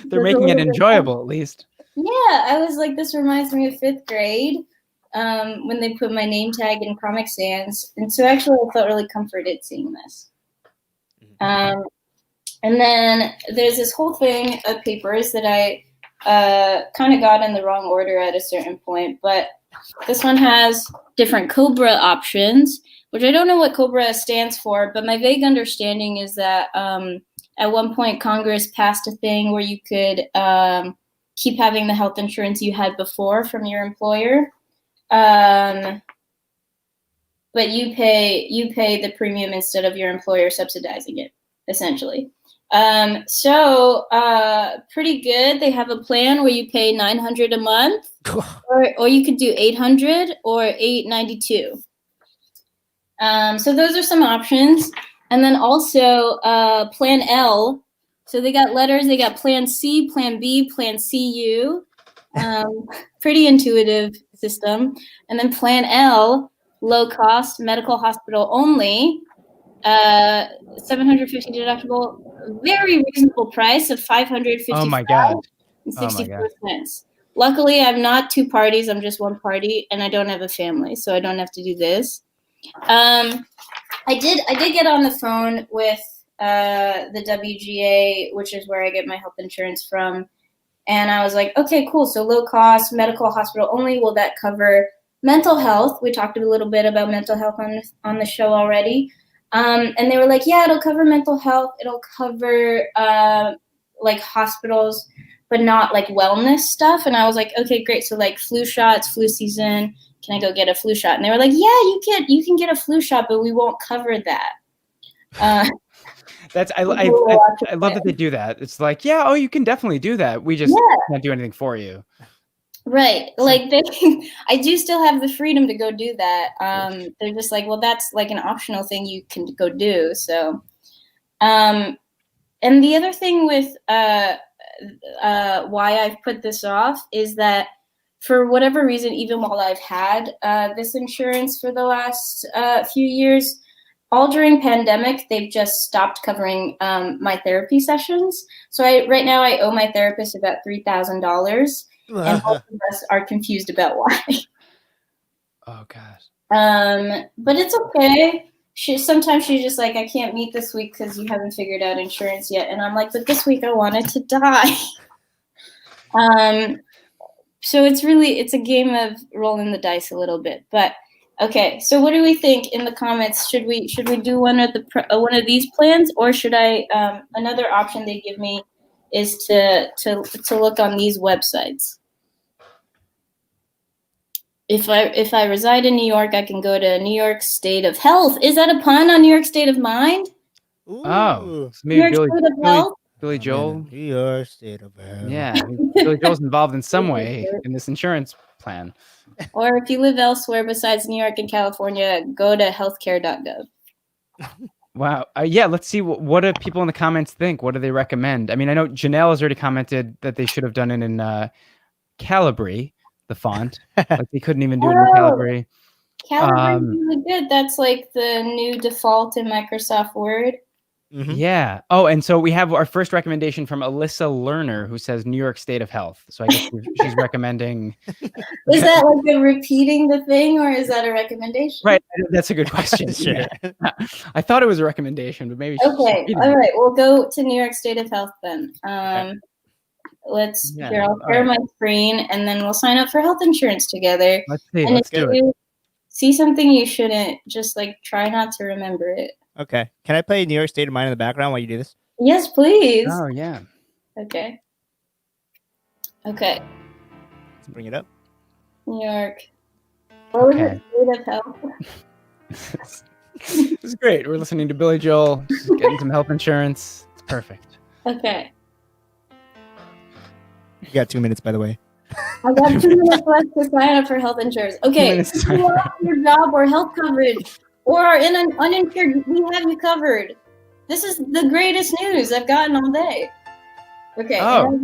They're making it enjoyable, at least. Yeah, I was like, this reminds me of 5th grade when they put my name tag in Comic Sans. And so actually I felt really comforted seeing this. And then there's this whole thing of papers that I kind of got in the wrong order at a certain point. But this one has different Cobra options, which I don't know what Cobra stands for, but my vague understanding is that at one point Congress passed a thing where you could keep having the health insurance you had before from your employer. But you pay the premium instead of your employer subsidizing it, essentially. So pretty good. They have a plan where you pay $900 a month, or you could do $800 or $892. So those are some options. And then also Plan L. So they got letters. They got Plan C, Plan B, Plan CU. Pretty intuitive system. And then Plan L, low cost, medical hospital only. $750 deductible, very reasonable price of $555. Oh my God. And 64 cents. Luckily, I'm not two parties. I'm just one party, and I don't have a family, so I don't have to do this. I did get on the phone with the WGA, which is where I get my health insurance from, and I was like, okay, cool. So low cost, medical hospital only. Will that cover mental health? We talked a little bit about mental health on the show already. And they were like, yeah, it'll cover mental health. It'll cover like hospitals, but not like wellness stuff. And I was like, okay, great. So like flu shots, flu season, can I go get a flu shot? And they were like, yeah, you can get a flu shot, but we won't cover that. I love that they do that. It's like, yeah, oh, you can definitely do that. We just can't do anything for you. Right. Like I do still have the freedom to go do that. They're just like, well, that's like an optional thing you can go do. So, and the other thing with why I've put this off is that for whatever reason, even while I've had this insurance for the last few years, all during pandemic, they've just stopped covering my therapy sessions. So right now I owe my therapist about $3,000. And most of us are confused about why. Oh God. But it's okay. Sometimes she's just like, I can't meet this week because you haven't figured out insurance yet. And I'm like, but this week I wanted to die. So it's a game of rolling the dice a little bit. But okay, so what do we think in the comments? Should we do one of these plans, or should I? Another option they give me is to look on these websites. If I reside in New York, I can go to New York State of Health. Is that a pun on New York State of Mind? Ooh. Oh, New York State of Health. Billy Joel. New York State of Health. Yeah, Billy Joel's involved in some way in this insurance plan. Or if you live elsewhere besides New York and California, go to healthcare.gov. Wow. Yeah, let's see what do people in the comments think. What do they recommend? I mean, I know Janelle has already commented that they should have done it in Calibri, the font. Like they couldn't even do it in Calibri. Calibri is really good. That's like the new default in Microsoft Word. Mm-hmm. Yeah. Oh, and so we have our first recommendation from Alyssa Lerner, who says New York State of Health. So I guess she's recommending. Is that like a repeating the thing, or is that a recommendation? Right. That's a good question. Sure. I thought it was a recommendation, but maybe. Okay. All right. We'll go to New York State of Health then. Let's here. I'll share my screen, and then we'll sign up for health insurance together. Let's see. And Let's if do it. you see something you shouldn't, just like try not to remember it. Okay. Can I play New York State of Mind in the background while you do this? Yes, please. Oh yeah. Okay. Let's bring it up. New York. What was Okay. it? State of Health. This is great. We're listening to Billy Joel, just getting some health insurance. It's perfect. Okay. You got 2 minutes, by the way. I got 2 minutes left to sign up for health insurance. Okay. minutes to If sign you up. lost your job or health coverage or are in an uninsured, we have you covered. This is the greatest news I've gotten all day. Okay. Oh.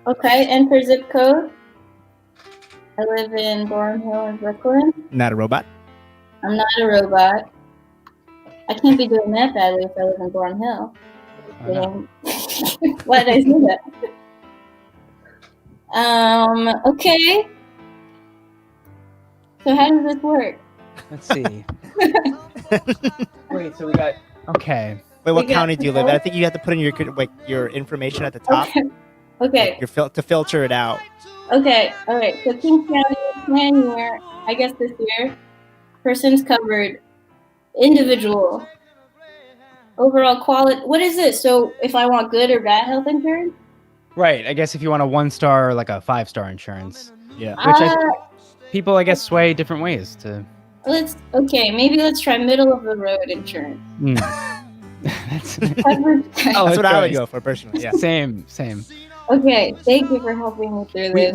Okay, enter zip code. I live in Bourne Hill in Brooklyn. Not a robot. I'm not a robot. I can't be doing that badly if I live in Bourne Hill. Oh, no. Why did I say that? Okay. So how does this work? Let's see. Wait, so we got. Okay. Wait, what We got county do you live in? I both? think you have to put in your information at the top. Okay. To filter it out. Okay. All right. So King County plan year, I guess this year, persons covered, individual, overall quality. What is this? So if I want good or bad health insurance? Right. I guess if you want a 1-star or like a 5-star insurance, Yeah. people I guess sway different ways to. Maybe let's try middle of the road insurance. That's Coverage. That's what I would choice. go for personally. Yeah. Same. Okay, thank you for helping me through this.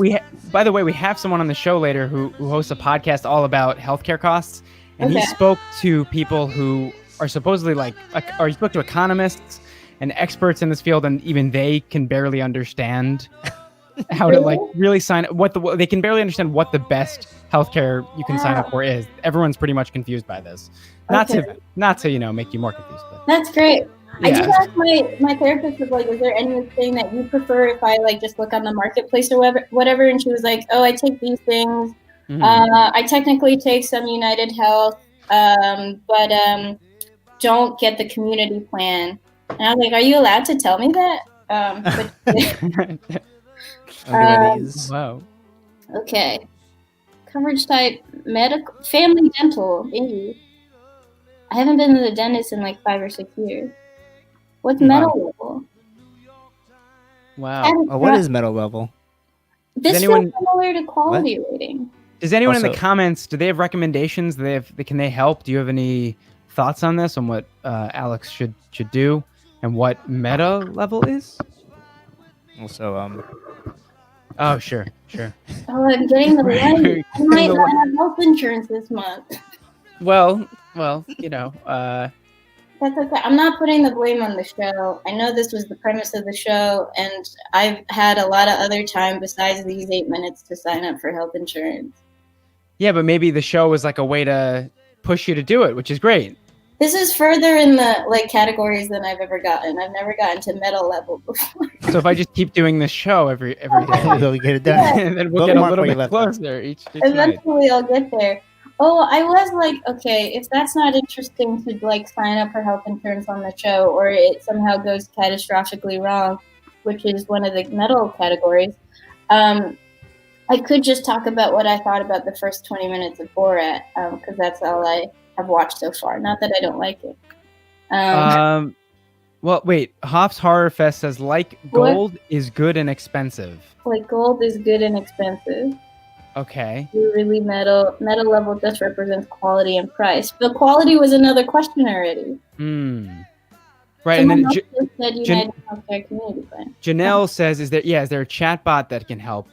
By the way, we have someone on the show later who hosts a podcast all about healthcare costs, and he Okay. spoke to people who are supposedly or he spoke to economists and experts in this field, and even they can barely understand how to really sign they can barely understand what the best healthcare you can sign up for is. Everyone's pretty much confused by this. Not to make you more confused, but That's great. I Yeah. just asked my therapist, was like, is there anything that you prefer if I just look on the marketplace or whatever? And she was like, oh, I take these things. I technically take some United Health, but don't get the community plan. And I was like, are you allowed to tell me that? Under these. wow. Okay. Coverage type, medical, family dental. Ew. I haven't been to the dentist in 5 or 6 years. What's metal level? Wow. Oh, what is metal level? This anyone- feels similar to quality rating. Does anyone in the Also- comments, do they have recommendations? Can they help? Do you have any thoughts on this, on what Alex should do and what meta level is? Also, Oh, sure. Oh, I'm getting the line. I might not have health insurance this month. Well, That's okay. I'm not putting the blame on the show. I know this was the premise of the show, and I've had a lot of other time besides these 8 minutes to sign up for health insurance. yeah, but maybe the show was like a way to push you to do it, which is great. This is further in the categories than I've ever gotten. I've never gotten to metal level before. So if I just keep doing this show every day, we'll get it done. then we'll get a Bookmark little where you bit left closer each night. Eventually, I'll get there. Oh, I was like, okay, if that's not interesting to sign up for health insurance on the show, or it somehow goes catastrophically wrong, which is one of the metal categories, I could just talk about what I thought about the first 20 minutes of Borat, because that's all I have watched so far. Not that I don't like it. Well, wait. Hoff's Horror Fest says gold is good and expensive. Gold is good and expensive. Okay. Really metal level just represents quality and price. But quality was another question already. Right, and then Someone else just said United Healthcare Community Plan. Janelle says, "Is there a chat bot that can help?"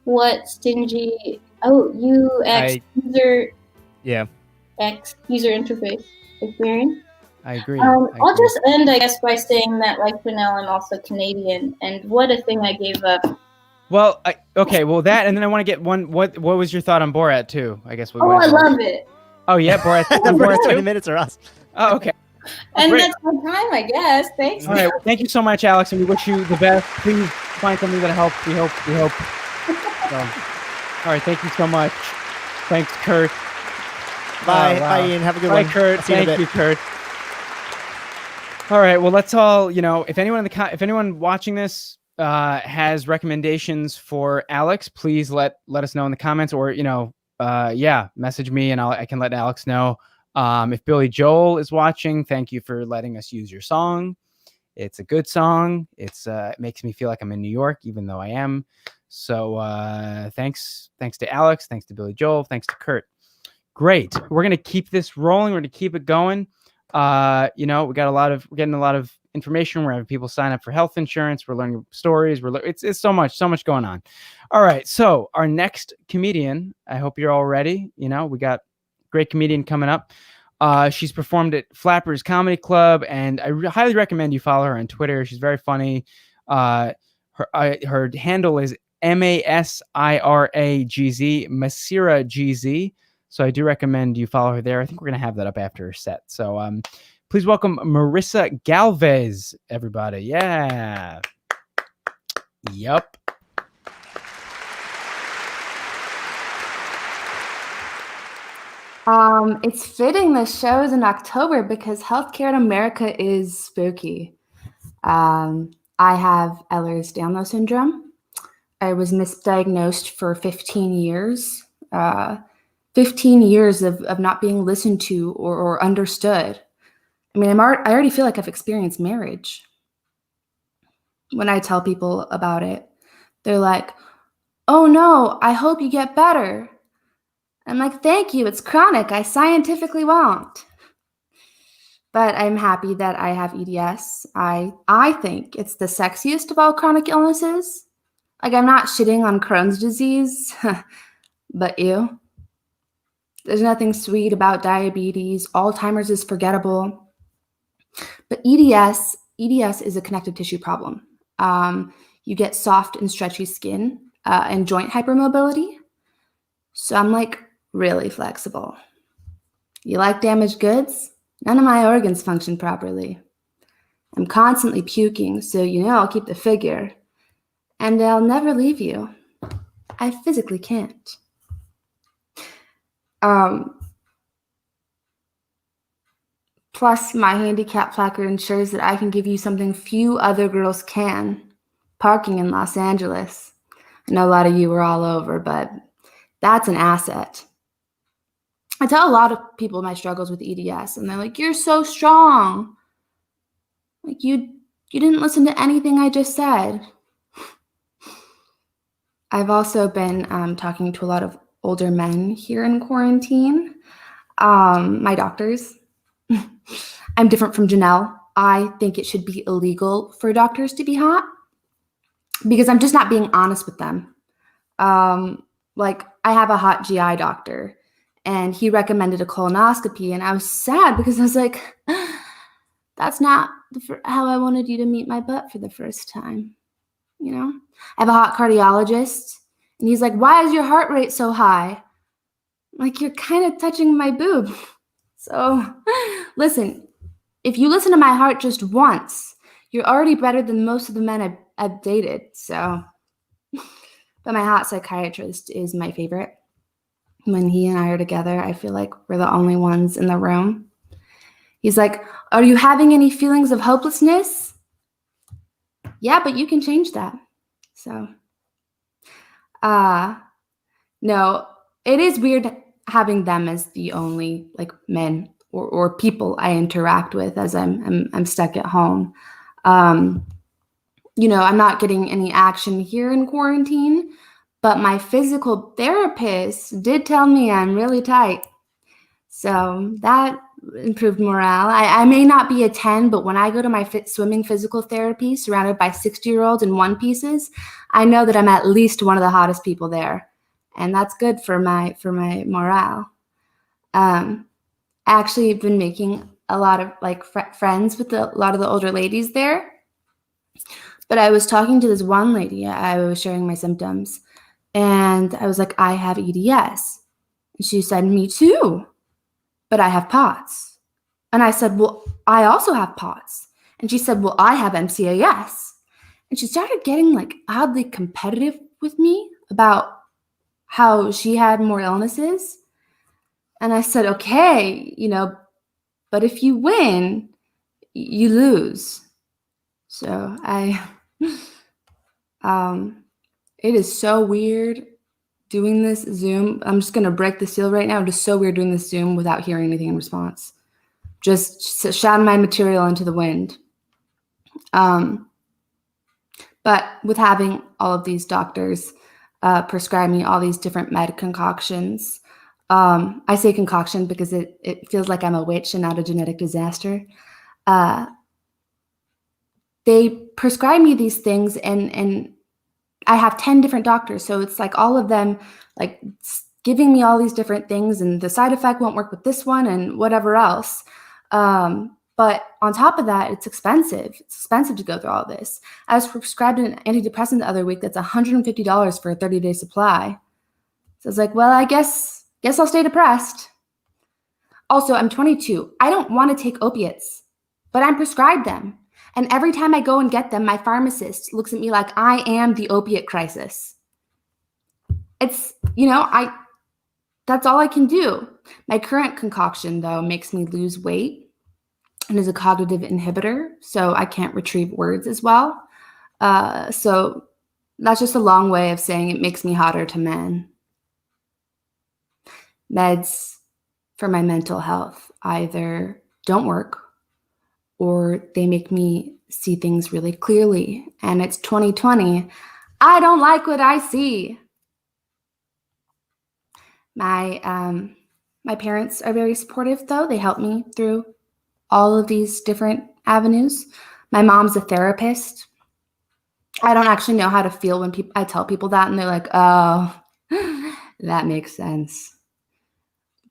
What stingy? Oh, UX user. Yeah. X user interface experience. I agree. I'll just end, I guess, by saying that, like Janelle, I'm also Canadian, and what a thing I gave up. Well, that, and then I want to get one. What was your thought on Borat too? I guess. I love it. Oh yeah, Borat. The first 20 too? minutes are us. Oh, okay. And great. that's my time, I guess. Thanks. All right. Well, thank you so much, Alex, and we wish you the best. Please find something that helps. We hope. So, all right. Thank you so much. Thanks, Kurt. Bye. Oh, wow. Bye, Ian. Have a good Bye, one. Kurt. See you in a Thank bit. you, Kurt. All right. Well, let's all. If anyone watching this has recommendations for Alex, please let us know in the comments, or message me and I can let Alex know. If Billy Joel is watching, thank you for letting us use your song. It's a good song. It makes me feel like I'm in New York, even though I am. So thanks to Alex, thanks to Billy Joel, thanks to Kurt. Great. We're gonna keep this rolling. We're gonna keep it going. We're getting a lot of information. We're having people sign up for health insurance. We're learning stories. It's so much going on. All right. So our next comedian, I hope you're all ready. We got great comedian coming up. She's performed at Flappers Comedy Club, and I highly recommend you follow her on Twitter. She's very funny. Her handle is MASIRAGZ, Masira GZ. So I do recommend you follow her there. I think we're going to have that up after her set. So please welcome Marissa Galvez, everybody. Yeah. Yup. It's fitting the show is in October because healthcare in America is spooky. I have Ehlers-Danlos syndrome. I was misdiagnosed for 15 years. 15 years of not being listened to or understood. I mean, I already feel like I've experienced marriage. When I tell people about it, they're like, oh no, I hope you get better. I'm like, thank you, it's chronic, I scientifically won't. But I'm happy that I have EDS. I think it's the sexiest of all chronic illnesses. Like, I'm not shitting on Crohn's disease, but ew. There's nothing sweet about diabetes. Alzheimer's is forgettable. But EDS is a connective tissue problem. You get soft and stretchy skin and joint hypermobility. So I'm like really flexible. You like damaged goods? None of my organs function properly. I'm constantly puking, so I'll keep the figure. And I'll never leave you. I physically can't. Plus, my handicap placard ensures that I can give you something few other girls can. Parking in Los Angeles. I know a lot of you are all over, but that's an asset. I tell a lot of people my struggles with EDS, and they're like, you're so strong. Like, you didn't listen to anything I just said. I've also been talking to a lot of older men here in quarantine. My doctors. I'm different from Janelle. I think it should be illegal for doctors to be hot because I'm just not being honest with them. Like, I have a hot GI doctor, and he recommended a colonoscopy, and I was sad because I was like, that's not how I wanted you to meet my butt for the first time. I have a hot cardiologist, and he's like, why is your heart rate so high? I'm like, you're kind of touching my boob. So listen, if you listen to my heart just once, you're already better than most of the men I've dated. So, but my hot psychiatrist is my favorite. When he and I are together, I feel like we're the only ones in the room. He's like, are you having any feelings of hopelessness? Yeah, but you can change that. So, no, it is weird having them as the only men or people I interact with as I'm stuck at home. I'm not getting any action here in quarantine, but my physical therapist did tell me I'm really tight. So that improved morale. I may not be a 10, but when I go to my swimming physical therapy surrounded by 60-year-olds in one pieces, I know that I'm at least one of the hottest people there. And that's good for my morale. I actually have been making a lot of friends with a lot of the older ladies there. But I was talking to this one lady. I was sharing my symptoms. And I was like, I have EDS. And she said, me too. But I have POTS. And I said, well, I also have POTS. And she said, well, I have MCAS. And she started getting oddly competitive with me about how she had more illnesses. And I said, okay, but if you win, you lose. So it is so weird doing this Zoom. I'm just going to break the seal right now. It's just so weird doing this Zoom without hearing anything in response. Just shouting my material into the wind. But with having all of these doctors prescribe me all these different med concoctions, I say concoction because it feels like I'm a witch and not a genetic disaster. They prescribe me these things, and I have 10 different doctors. So it's all of them giving me all these different things, and the side effect won't work with this one and whatever else. But on top of that, it's expensive. It's expensive to go through all this. I was prescribed an antidepressant the other week that's $150 for a 30-day supply. So I was like, well, I guess I'll stay depressed. Also, I'm 22. I don't want to take opiates, but I'm prescribed them. And every time I go and get them, my pharmacist looks at me like I am the opiate crisis. It's, that's all I can do. My current concoction, though, makes me lose weight and is a cognitive inhibitor, so I can't retrieve words as well. So that's just a long way of saying it makes me hotter to men. Meds for my mental health either don't work or they make me see things really clearly. And it's 2020. I don't like what I see. My parents are very supportive, though. They help me through all of these different avenues. My mom's a therapist. I don't actually know how to feel when I tell people that, and they're like, oh, that makes sense.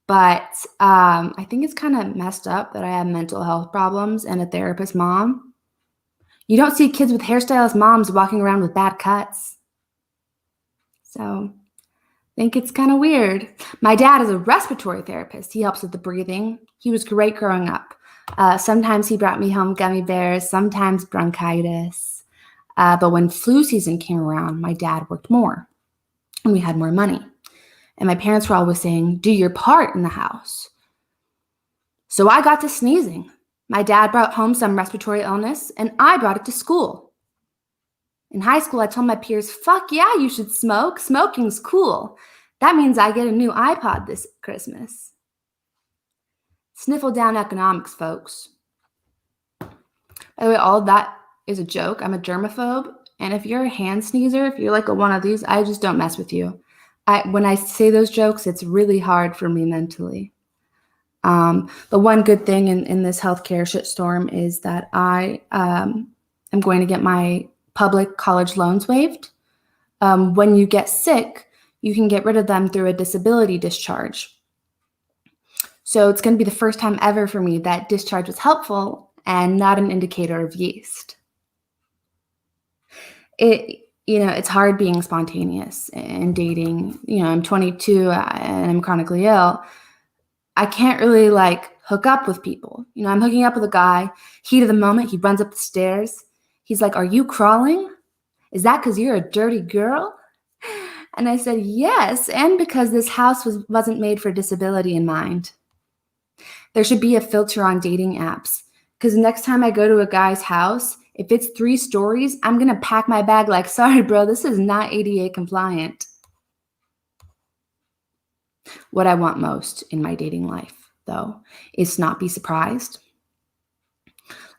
But I think it's kind of messed up that I have mental health problems and a therapist mom. You don't see kids with hairstylist moms walking around with bad cuts. So I think it's kind of weird. My dad is a respiratory therapist. He helps with the breathing. He was great growing up. Sometimes he brought me home gummy bears, sometimes bronchitis. But when flu season came around, my dad worked more and we had more money. And my parents were always saying, do your part in the house. So I got to sneezing. My dad brought home some respiratory illness and I brought it to school. In high school, I told my peers, fuck yeah, you should smoke. Smoking's cool. That means I get a new iPod this Christmas. Sniffle down economics, folks. By the way, all of that is a joke. I'm a germaphobe. And if you're a hand sneezer, if you're like one of these, I just don't mess with you. When I say those jokes, it's really hard for me mentally. The one good thing in this healthcare shitstorm is that I am going to get my public college loans waived. When you get sick, you can get rid of them through a disability discharge. So it's going to be the first time ever for me that discharge was helpful and not an indicator of yeast. It's hard being spontaneous and dating. I'm 22 and I'm chronically ill. I can't really hook up with people. I'm hooking up with a guy, heat of the moment, he runs up the stairs. He's like, are you crawling? Is that because you're a dirty girl? And I said, yes, and because this house wasn't made for disability in mind. There should be a filter on dating apps, because next time I go to a guy's house, if it's 3 stories, I'm going to pack my bag like, sorry, bro, this is not ADA compliant. What I want most in my dating life, though, is to not be surprised.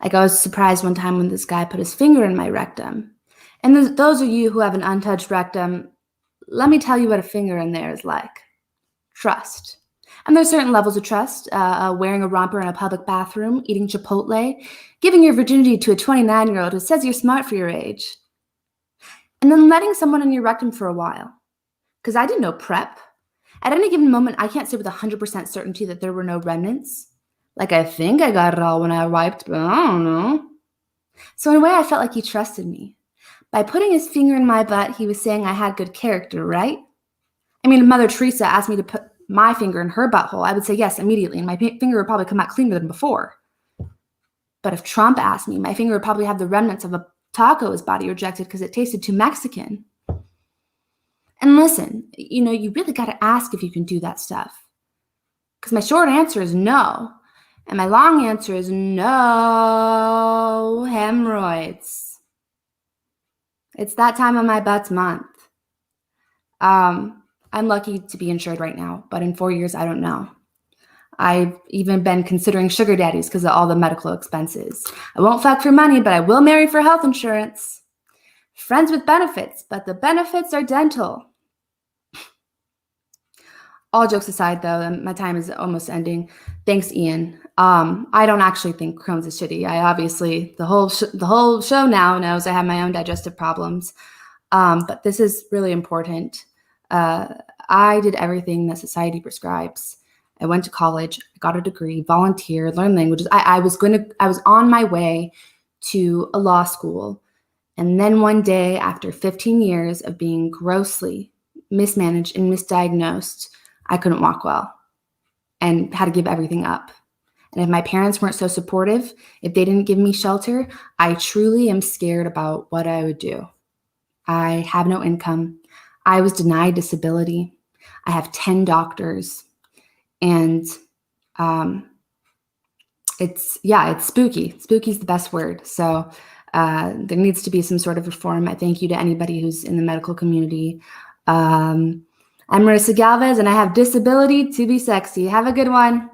I was surprised one time when this guy put his finger in my rectum. And those of you who have an untouched rectum, let me tell you what a finger in there is like. Trust. And there's certain levels of trust. Wearing a romper in a public bathroom, eating Chipotle, giving your virginity to a 29-year-old who says you're smart for your age. And then letting someone in your rectum for a while. Because I did no prep. At any given moment, I can't say with 100% certainty that there were no remnants. I think I got it all when I wiped, but I don't know. So in a way, I felt like he trusted me. By putting his finger in my butt, he was saying I had good character, right? I mean, if Mother Teresa asked me to put my finger in her butthole, I would say yes immediately, and my finger would probably come out cleaner than before. But if Trump asked me, my finger would probably have the remnants of a taco his body rejected because it tasted too Mexican. And listen, you really got to ask if you can do that stuff. Because my short answer is no. And my long answer is no hemorrhoids. It's that time of my butt's month. I'm lucky to be insured right now, but in 4 years, I don't know. I've even been considering sugar daddies because of all the medical expenses. I won't fuck for money, but I will marry for health insurance. Friends with benefits, but the benefits are dental. All jokes aside, though, my time is almost ending. Thanks, Ian. I don't actually think Crohn's is shitty. I obviously, the whole show now knows I have my own digestive problems. But this is really important. I did everything that society prescribes. I went to college, got a degree, volunteered, learned languages. I was on my way to a law school. And then one day, after 15 years of being grossly mismanaged and misdiagnosed, I couldn't walk well and had to give everything up. And if my parents weren't so supportive, if they didn't give me shelter, I truly am scared about what I would do. I have no income. I was denied disability. I have 10 doctors. And it's spooky. Spooky is the best word. So there needs to be some sort of reform. I thank you to anybody who's in the medical community. I'm Marissa Galvez, and I have disability to be sexy. Have a good one.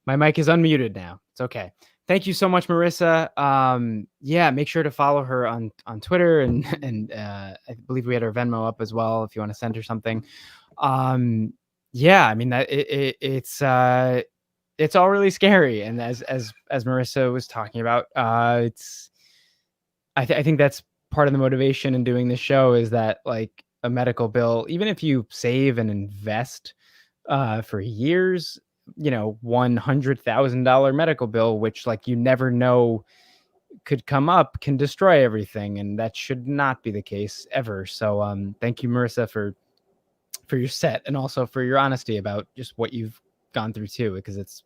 My mic is unmuted now. It's okay. Thank you so much, Marissa. Make sure to follow her on Twitter and I believe we had her Venmo up as well if you want to send her something. I mean that it's all really scary, and as Marissa was talking about, I think that's part of the motivation in doing this show is that like a medical bill, even if you save and invest for years, $100,000 medical bill, which like you never know could come up, can destroy everything, and that should not be the case ever. So thank you, Marissa, for your set and also for your honesty about just what you've gone through too, because it's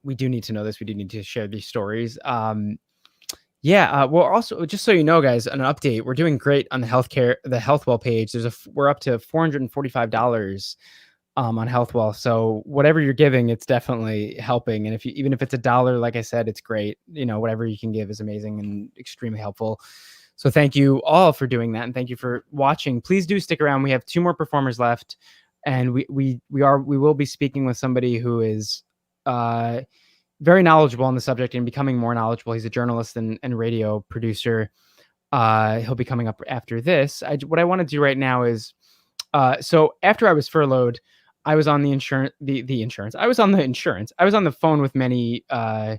we do need to know this. We do need to share these stories. Well, also, just so you know, guys, an update. We're doing great on the HealthWell page. We're up to $445 on HealthWell. So whatever you're giving, it's definitely helping. And even if it's $1, like I said, it's great. Whatever you can give is amazing and extremely helpful. So thank you all for doing that, and thank you for watching. Please do stick around. We have 2 more performers left, and we will be speaking with somebody who is very knowledgeable on the subject and becoming more knowledgeable. He's a journalist and radio producer. He'll be coming up after this. What I want to do right now is, so after I was furloughed, I was on the insurance. I was on the insurance. I was on the phone with many. I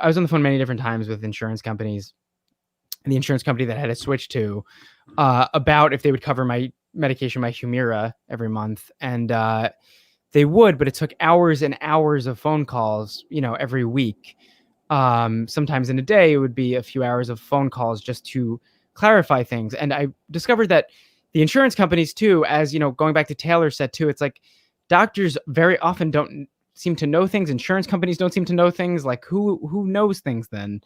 was on the phone many different times with insurance companies, and the insurance company that I had to switch to about if they would cover my medication, my Humira, every month, and they would, but it took hours and hours of phone calls, every week. Sometimes in a day, it would be a few hours of phone calls just to clarify things. And I discovered that the insurance companies too, as going back to Taylor's set too, it's like doctors very often don't seem to know things. Insurance companies don't seem to know things. Like who knows things then?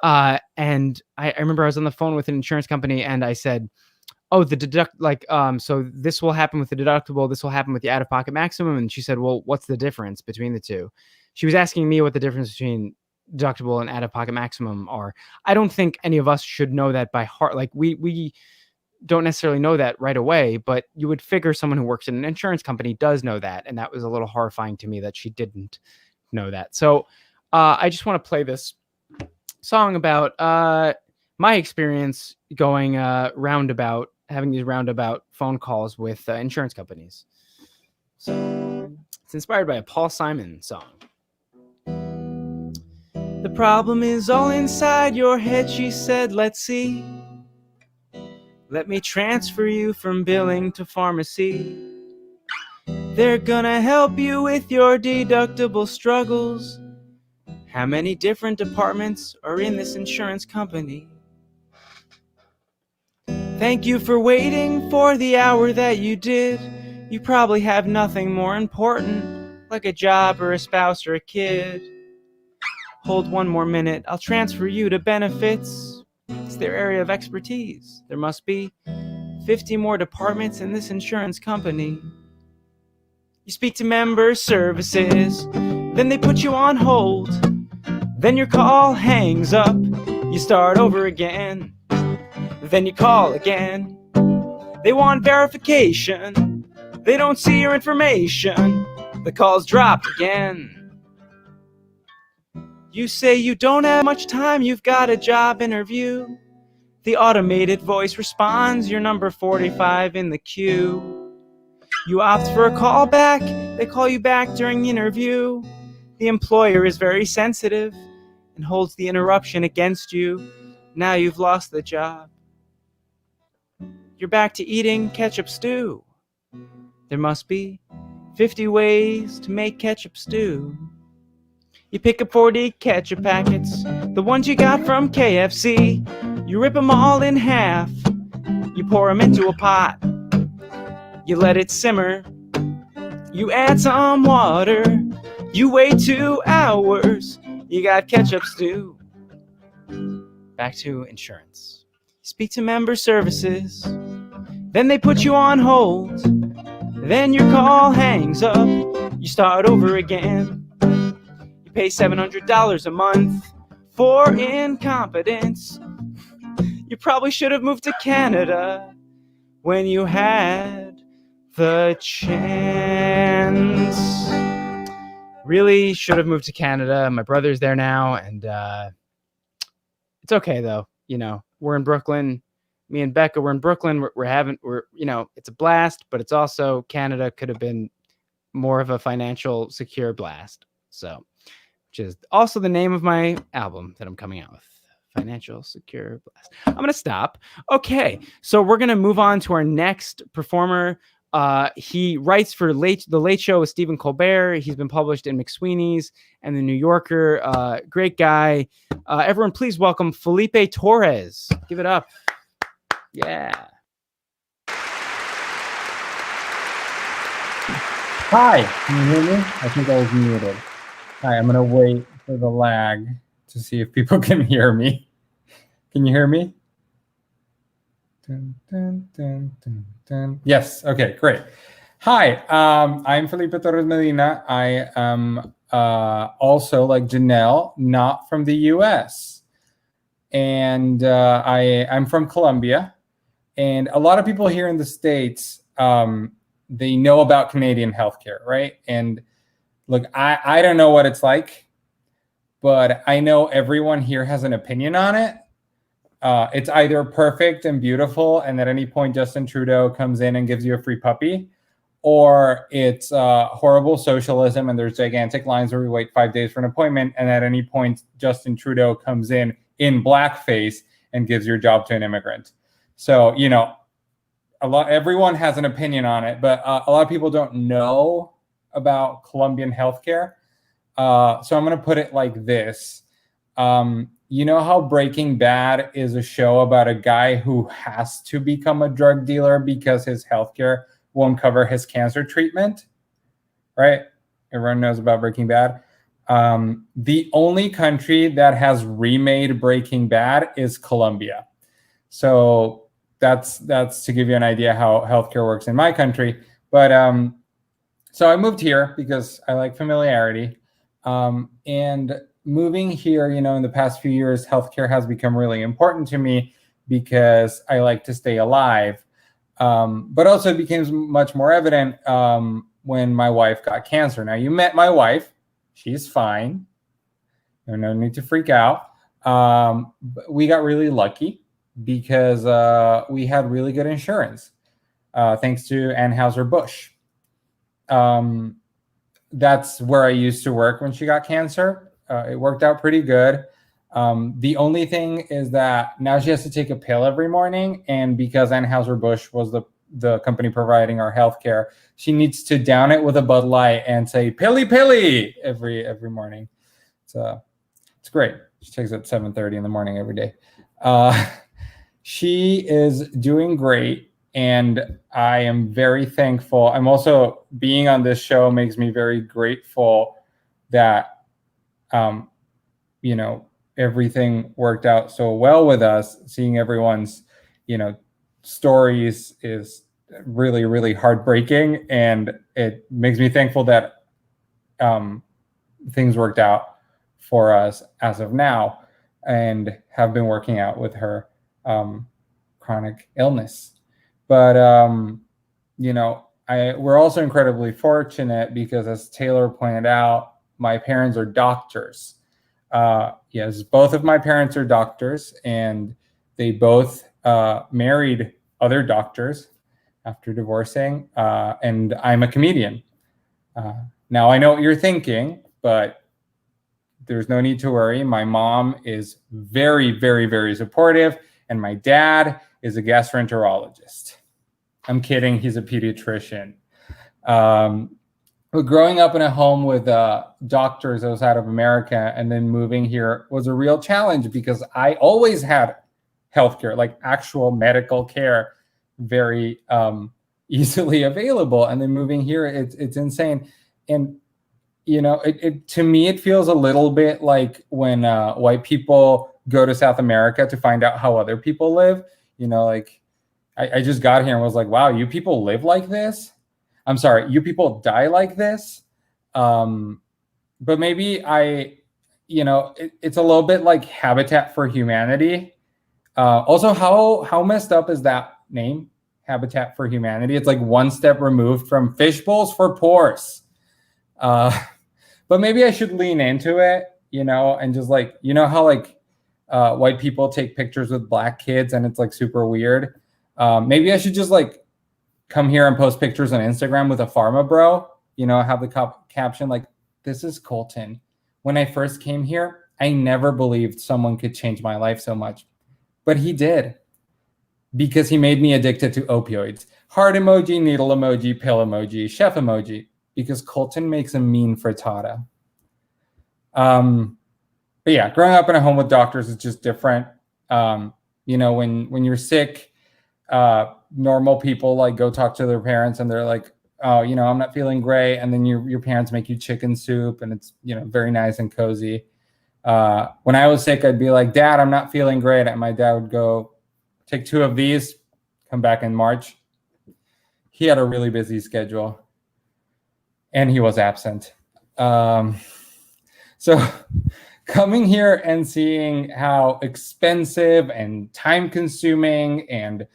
And I remember I was on the phone with an insurance company and I said, oh, so this will happen with the deductible. This will happen with the out-of-pocket maximum. And she said, well, what's the difference between the two? She was asking me what the difference between deductible and out-of-pocket maximum are. I don't think any of us should know that by heart. Like we don't necessarily know that right away, but you would figure someone who works in an insurance company does know that. And that was a little horrifying to me that she didn't know that. So I just want to play this song about my experience going having these roundabout phone calls with insurance companies. So it's inspired by a Paul Simon song. The problem is all inside your head, she said, let's see. Let me transfer you from billing to pharmacy. They're gonna help you with your deductible struggles. How many different departments are in this insurance company? Thank you for waiting for the hour that you did. You probably have nothing more important, like a job or a spouse or a kid. Hold 1 more minute, I'll transfer you to benefits. It's their area of expertise. There must be 50 more departments in this insurance company. You speak to member services, then they put you on hold. Then your call hangs up, you start over again. Then you call again. They want verification, they don't see your information. The call's dropped again. You say you don't have much time, you've got a job interview. The automated voice responds, you're number 45 in the queue. You opt for a call back, They call you back during the interview. The employer is very sensitive and holds the interruption against you. Now you've lost the job. You're back to eating ketchup stew. There must be 50 ways to make ketchup stew. You pick up 40 ketchup packets, the ones you got from KFC. You rip them all in half. You pour them into a pot. You let it simmer. You add some water. You wait 2 hours. You got ketchup stew. Back to insurance. Speak to member services. Then they put you on hold. Then your call hangs up. You start over again. You pay $700 a month for incompetence. You probably should have moved to Canada when you had the chance. Really should have moved to Canada. My brother's there now, and it's okay though. You know, we're in Brooklyn. Me and Becca, we're in Brooklyn. We're it's a blast, but it's also Canada could have been more of a financial secure blast. So, which is also the name of my album that I'm coming out with. Financial secure blast. I'm going to stop. Okay. So we're going to move on to our next performer. He writes for The Late Show with Stephen Colbert. He's been published in McSweeney's and The New Yorker. Great guy. Everyone, please welcome Felipe Torres. Give it up. Yeah. Hi, can you hear me? I think I was muted. Hi, I'm gonna wait for the lag to see if people can hear me. Can you hear me? Dun, dun, dun, dun, dun. Yes, okay, great. Hi, I'm Felipe Torres Medina. I am also, like Janelle, not from the US. And I'm from Colombia. And a lot of people here in the States, they know about Canadian healthcare, right? And look, I don't know what it's like, but I know everyone here has an opinion on it. It's either perfect and beautiful, and at any point Justin Trudeau comes in and gives you a free puppy, or it's horrible socialism and there's gigantic lines where we wait 5 days for an appointment, and at any point Justin Trudeau comes in blackface and gives your job to an immigrant. So, you know, everyone has an opinion on it, but a lot of people don't know about Colombian healthcare. So I'm going to put it like this. You know how Breaking Bad is a show about a guy who has to become a drug dealer because his healthcare won't cover his cancer treatment, right? Everyone knows about Breaking Bad. The only country that has remade Breaking Bad is Colombia. So that's to give you an idea how healthcare works in my country. But so I moved here because I like familiarity. And moving here, you know, in the past few years, healthcare has become really important to me because I like to stay alive. But also it became much more evident when my wife got cancer. Now, you met my wife. She's fine. No need to freak out. But we got really lucky because we had really good insurance, thanks to Anheuser-Busch. That's where I used to work when she got cancer. It worked out pretty good. The only thing is that now she has to take a pill every morning, and because Anheuser-Busch was the company providing our healthcare, she needs to down it with a Bud Light and say "pilly pilly" every morning. So it's great. She takes it at 7:30 in the morning every day. She is doing great, and I am very thankful. I'm also, being on this show makes me very grateful that, you know, everything worked out so well with us. Seeing everyone's, you know, stories is really, really heartbreaking, and it makes me thankful that things worked out for us as of now, and have been working out with her chronic illness. But you know, we're also incredibly fortunate because, as Taylor pointed out, my parents are doctors. Yes, both of my parents are doctors, and they both married other doctors after divorcing, and I'm a comedian. Now, I know what you're thinking, but there's no need to worry. My mom is very, very, very supportive, and my dad is a gastroenterologist. I'm kidding. He's a pediatrician. But growing up in a home with doctors outside of America and then moving here was a real challenge because I always had healthcare, like actual medical care, very easily available. And then moving here, it's insane. And you know, it to me, it feels a little bit like when white people go to South America to find out how other people live. You know, like I just got here and was like, wow, you people live like this? I'm sorry, you people die like this? But maybe it's a little bit like Habitat for Humanity. Also, how messed up is that name, Habitat for Humanity? It's like one step removed from Fish Bowls for Poors. But maybe I should lean into it, you know, and just like, you know how like white people take pictures with black kids and it's like super weird. Maybe I should just like come here and post pictures on Instagram with a pharma bro, you know, have the caption like, this is Colton. When I first came here, I never believed someone could change my life so much, but he did, because he made me addicted to opioids. Heart emoji, needle emoji, pill emoji, chef emoji, because Colton makes a mean frittata. But yeah, growing up in a home with doctors is just different. You know, when you're sick, normal people like go talk to their parents and they're like, oh, you know, I'm not feeling great. And then your parents make you chicken soup and it's, you know, very nice and cozy. When I was sick, I'd be like, Dad, I'm not feeling great. And my dad would go, take 2 of these, come back in March. He had a really busy schedule and he was absent. So coming here and seeing how expensive and time consuming and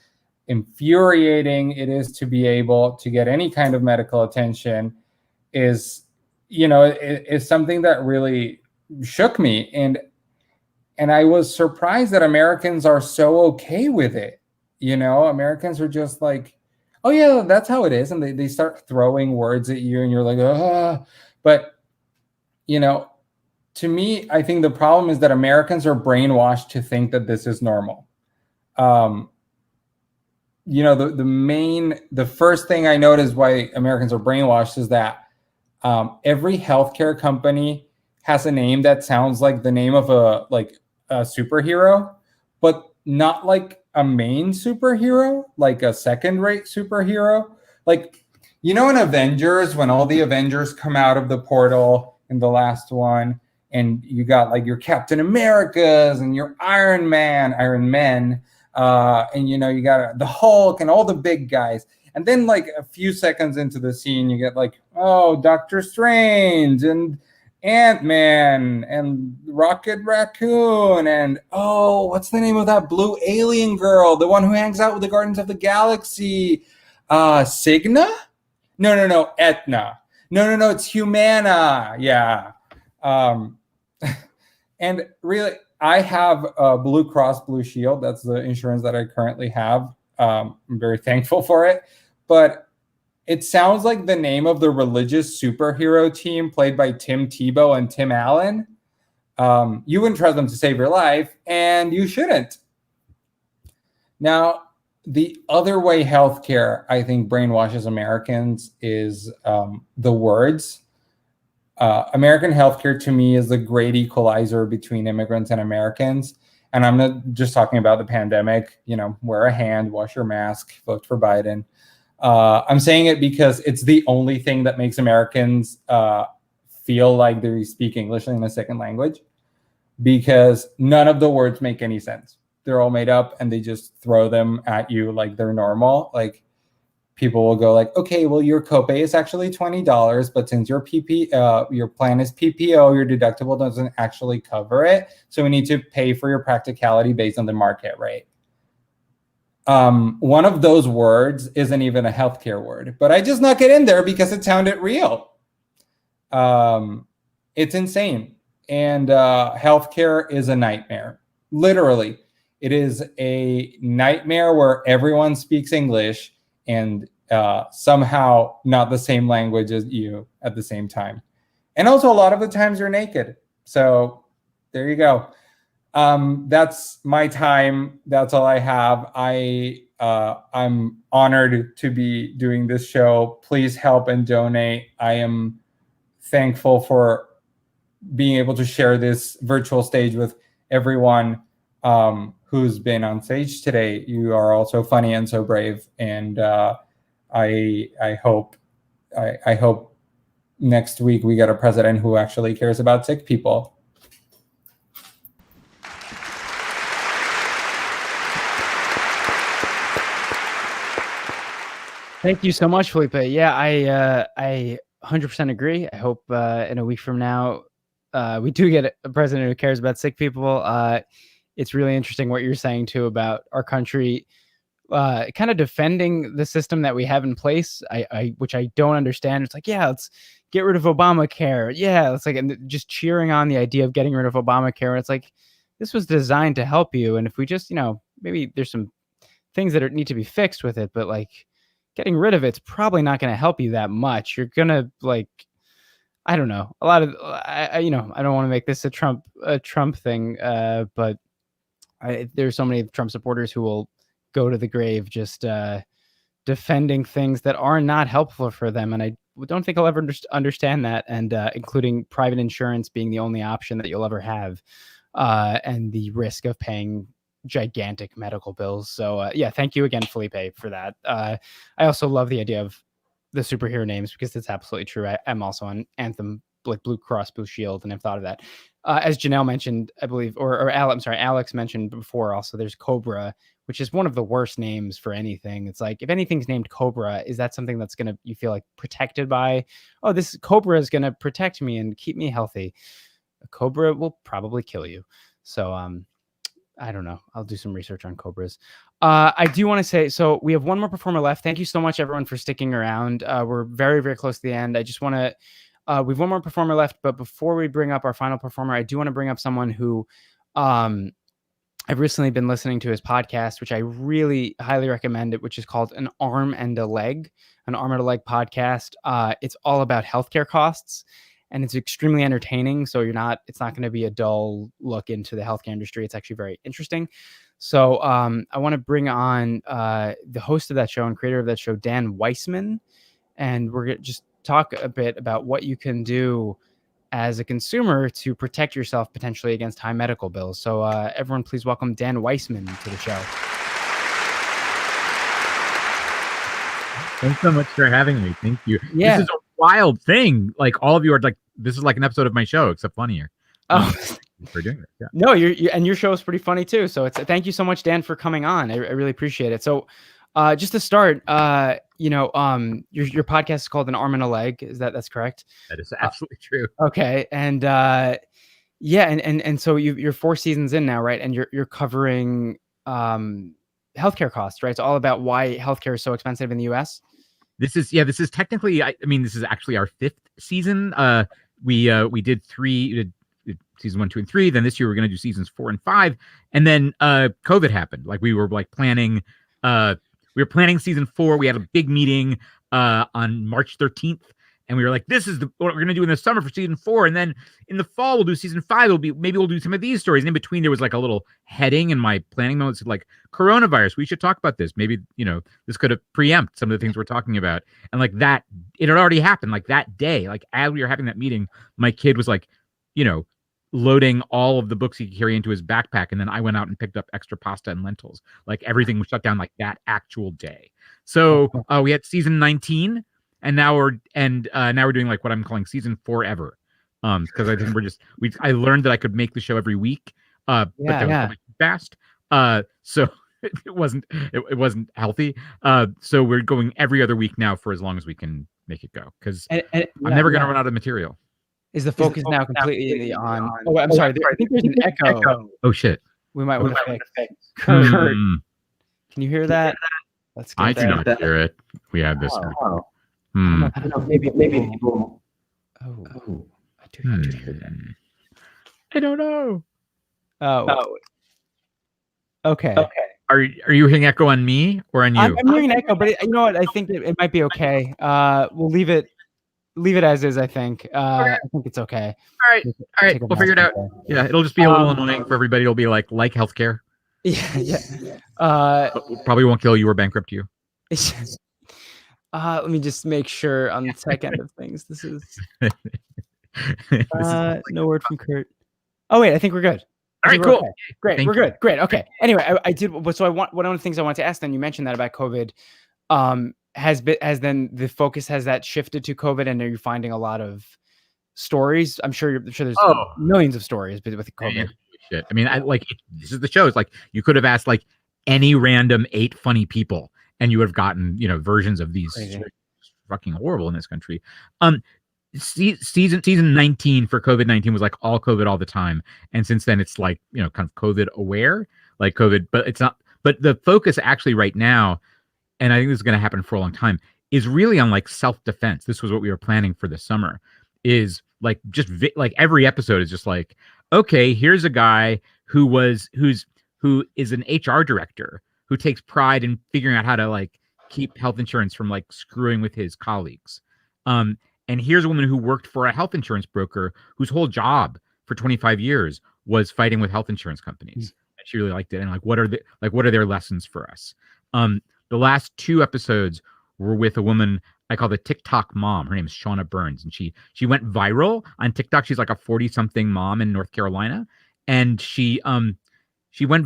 infuriating it is to be able to get any kind of medical attention is, you know, is something that really shook me. And I was surprised that Americans are so okay with it. You know, Americans are just like, oh yeah, that's how it is. And they start throwing words at you and you're like, ah. But, you know, to me, I think the problem is that Americans are brainwashed to think that this is normal. You know, the first thing I noticed why Americans are brainwashed is that every healthcare company has a name that sounds like the name of a superhero, but not like a main superhero, like a second-rate superhero. Like, you know, in Avengers, when all the Avengers come out of the portal in the last one, and you got like your Captain Americas and your Iron Men, and you know, you got the Hulk and all the big guys. And then like a few seconds into the scene, you get like, oh, Doctor Strange and Ant-Man and Rocket Raccoon and, oh, what's the name of that blue alien girl? The one who hangs out with the Guardians of the Galaxy. Cigna? No, Etna. No, it's Humana. Yeah. And really, I have Blue Cross Blue Shield. That's the insurance that I currently have. I'm very thankful for it. But it sounds like the name of the religious superhero team played by Tim Tebow and Tim Allen. You wouldn't trust them to save your life, and you shouldn't. Now, the other way healthcare, I think, brainwashes Americans is the words. American healthcare, to me, is the great equalizer between immigrants and Americans. And I'm not just talking about the pandemic, you know, wear a hand, wash your mask, vote for Biden. I'm saying it because it's the only thing that makes Americans feel like they speak English in a second language, because none of the words make any sense. They're all made up and they just throw them at you like they're normal. Like, people will go like, okay, well, your copay is actually $20, but since your plan is PPO, your deductible doesn't actually cover it. So we need to pay for your practicality based on the market rate. One of those words isn't even a healthcare word, but I just snuck it in there because it sounded real. It's insane. And healthcare is a nightmare. Literally, it is a nightmare where everyone speaks English and somehow not the same language as you at the same time. And also a lot of the times you're naked. So there you go. That's my time. That's all I have. I'm honored to be doing this show. Please help and donate. I am thankful for being able to share this virtual stage with everyone who's been on stage today. You are all so funny and so brave, and I hope next week we get a president who actually cares about sick people. Thank you so much, Felipe. Yeah, I 100% agree. I hope in a week from now we do get a president who cares about sick people. It's really interesting what you're saying too about our country kind of defending the system that we have in place. Which I don't understand. It's like, yeah, let's get rid of Obamacare. Yeah, it's like, and just cheering on the idea of getting rid of Obamacare. It's like, this was designed to help you, and if we just, maybe there's some things that need to be fixed with it, but like, getting rid of it's probably not going to help you that much. You're going to I don't know. A lot of, I don't want to make this a Trump thing, but there's so many Trump supporters who will go to the grave just defending things that are not helpful for them. And I don't think I'll ever understand that. And including private insurance being the only option that you'll ever have, and the risk of paying gigantic medical bills. So yeah, thank you again, Felipe, for that. I also love the idea of the superhero names because it's absolutely true. I'm also on Anthem, like Blue Cross Blue Shield, and I've thought of that. As Janelle mentioned, I believe, or Alex mentioned before. Also, there's Cobra, which is one of the worst names for anything. It's like, if anything's named Cobra, is that something that's you feel like protected by? Oh, this Cobra is gonna protect me and keep me healthy. A Cobra will probably kill you. So I don't know. I'll do some research on cobras. I do want to say, so we have one more performer left. Thank you so much, everyone, for sticking around. We're very, very close to the end. I just want to, we have one more performer left, but before we bring up our final performer, I do want to bring up someone who I've recently been listening to his podcast, which I really highly recommend it, which is called An Arm and a Leg podcast. It's all about healthcare costs. And it's extremely entertaining. So it's not going to be a dull look into the healthcare industry. It's actually very interesting. So I want to bring on the host of that show and creator of that show, Dan Weissman. And we're going to just talk a bit about what you can do as a consumer to protect yourself potentially against high medical bills. So everyone, please welcome Dan Weissman to the show. Thanks so much for having me. Thank you. Yeah. This is a wild thing. Like, all of you are like, this is like an episode of my show, except funnier. For doing this. Yeah. No, your show is pretty funny too. So thank you so much, Dan, for coming on. I really appreciate it. So just to start, your podcast is called An Arm and a Leg. That's correct? That is absolutely true. Okay. And yeah, and so you're 4 seasons in now, right? And you're covering healthcare costs, right? It's all about why healthcare is so expensive in the US. This is technically, I mean, this is actually our 5th season. We did 3, season 1, 2, and 3. Then this year we're going to do seasons 4 and 5. And then COVID happened. Like, we were planning season 4. We had a big meeting on March 13th. And we were like, this is what we're going to do in the summer for season 4. And then in the fall, we'll do season 5. Maybe we'll do some of these stories. And in between, there was like a little heading in my planning notes, like coronavirus. We should talk about this. Maybe, this could have preempt some of the things we're talking about. And like that, it had already happened. Like that day, like as we were having that meeting, my kid was like, loading all of the books he could carry into his backpack. And then I went out and picked up extra pasta and lentils. Like everything was shut down like that actual day. So we had season 19. And now we're doing like what I'm calling season 4 ever, because I think I learned that I could make the show every week, but that was too fast. So it wasn't healthy. So we're going every other week now for as long as we can make it go, because I'm never gonna run out of material. Is the focus now completely on? Oh, I'm sorry. I think there's an echo. Oh shit. We might want to fix. Kurt, can you hear that? Let's get I do not hear it. We have this. Maybe people. Oh, I do hear that. I don't know. Oh. Okay. Are you hearing echo on me or on you? I'm hearing an echo, but you know what? I think it might be okay. We'll leave it as is. I think. I think it's okay. All right. All right. We'll figure it out. Yeah, it'll just be a little annoying for everybody. It'll be like healthcare. Yeah. Probably won't kill you or bankrupt you. Let me just make sure on the tech end of things. This is no word from Kurt. Oh wait, I think we're good. All right, cool. Okay. Great, we're good. Great. Okay. Anyway, I did. So one of the things I wanted to ask. Then you mentioned that about COVID. Has then the focus has that shifted to COVID, and are you finding a lot of stories? I'm sure there's millions of stories with COVID. Man, shit. I mean, this is the show. It's like you could have asked like any random 8 funny people, and you would have gotten versions of these fucking horrible in this country. Season 19 for COVID-19 was like all COVID all the time, and since then it's like kind of COVID aware, like COVID, but it's not. But the focus actually right now, and I think this is going to happen for a long time, is really on like self-defense. This was what we were planning for the summer. Is like just like every episode is just like, okay, here's a guy who is an HR director who takes pride in figuring out how to like keep health insurance from like screwing with his colleagues. And here's a woman who worked for a health insurance broker whose whole job for 25 years was fighting with health insurance companies. And she really liked it. And like, what are their lessons for us? The last 2 episodes were with a woman I call the TikTok mom. Her name is Shauna Burns, and she went viral on TikTok. She's like a 40-something mom in North Carolina, and she went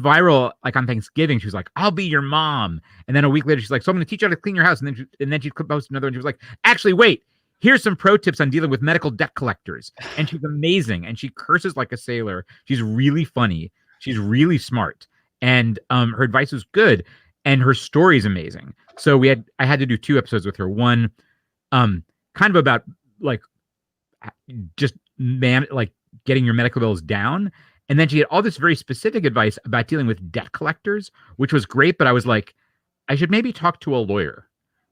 viral like on Thanksgiving. She was like, "I'll be your mom," and then a week later, she's like, "So I'm going to teach you how to clean your house." And then she posted another, and she was like, "Actually, wait. Here's some pro tips on dealing with medical debt collectors." And she's amazing, and she curses like a sailor. She's really funny. She's really smart, and her advice was good. And her story is amazing. So I had to do 2 episodes with her. One, kind of about like just getting your medical bills down. And then she had all this very specific advice about dealing with debt collectors, which was great. But I was like, I should maybe talk to a lawyer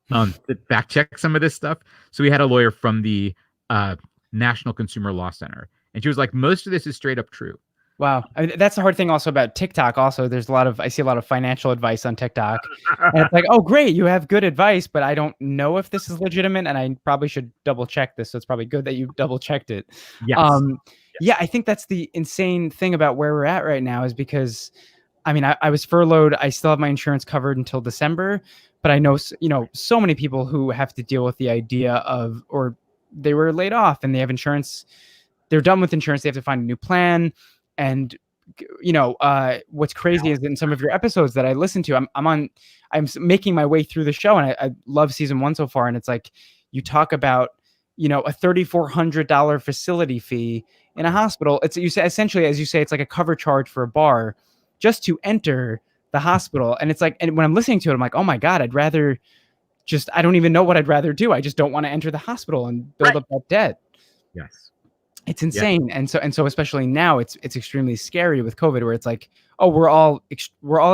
to fact check some of this stuff. So we had a lawyer from the National Consumer Law Center. And she was like, most of this is straight up true. Wow. I mean, that's the hard thing also about TikTok. Also, I see a lot of financial advice on TikTok. And it's like, oh, great, you have good advice, but I don't know if this is legitimate, and I probably should double check this. So it's probably good that you double checked it. Yes. Yeah, I think that's the insane thing about where we're at right now is because, I mean, I was furloughed. I still have my insurance covered until December, but I know, so many people who have to deal with the idea of, or they were laid off and they have insurance. They're done with insurance. They have to find a new plan. And what's crazy is in some of your episodes that I listen to, I'm making my way through the show, and I love season 1 so far. And it's like you talk about a $3,400 facility fee in a hospital. You say essentially, as you say, it's like a cover charge for a bar just to enter the hospital. And it's like, and when I'm listening to it, I'm like, oh my God, I don't even know what I'd rather do. I just don't want to enter the hospital and build up that debt. Yes. It's insane. Yeah. And so especially now it's extremely scary with COVID, where it's like, oh, we're all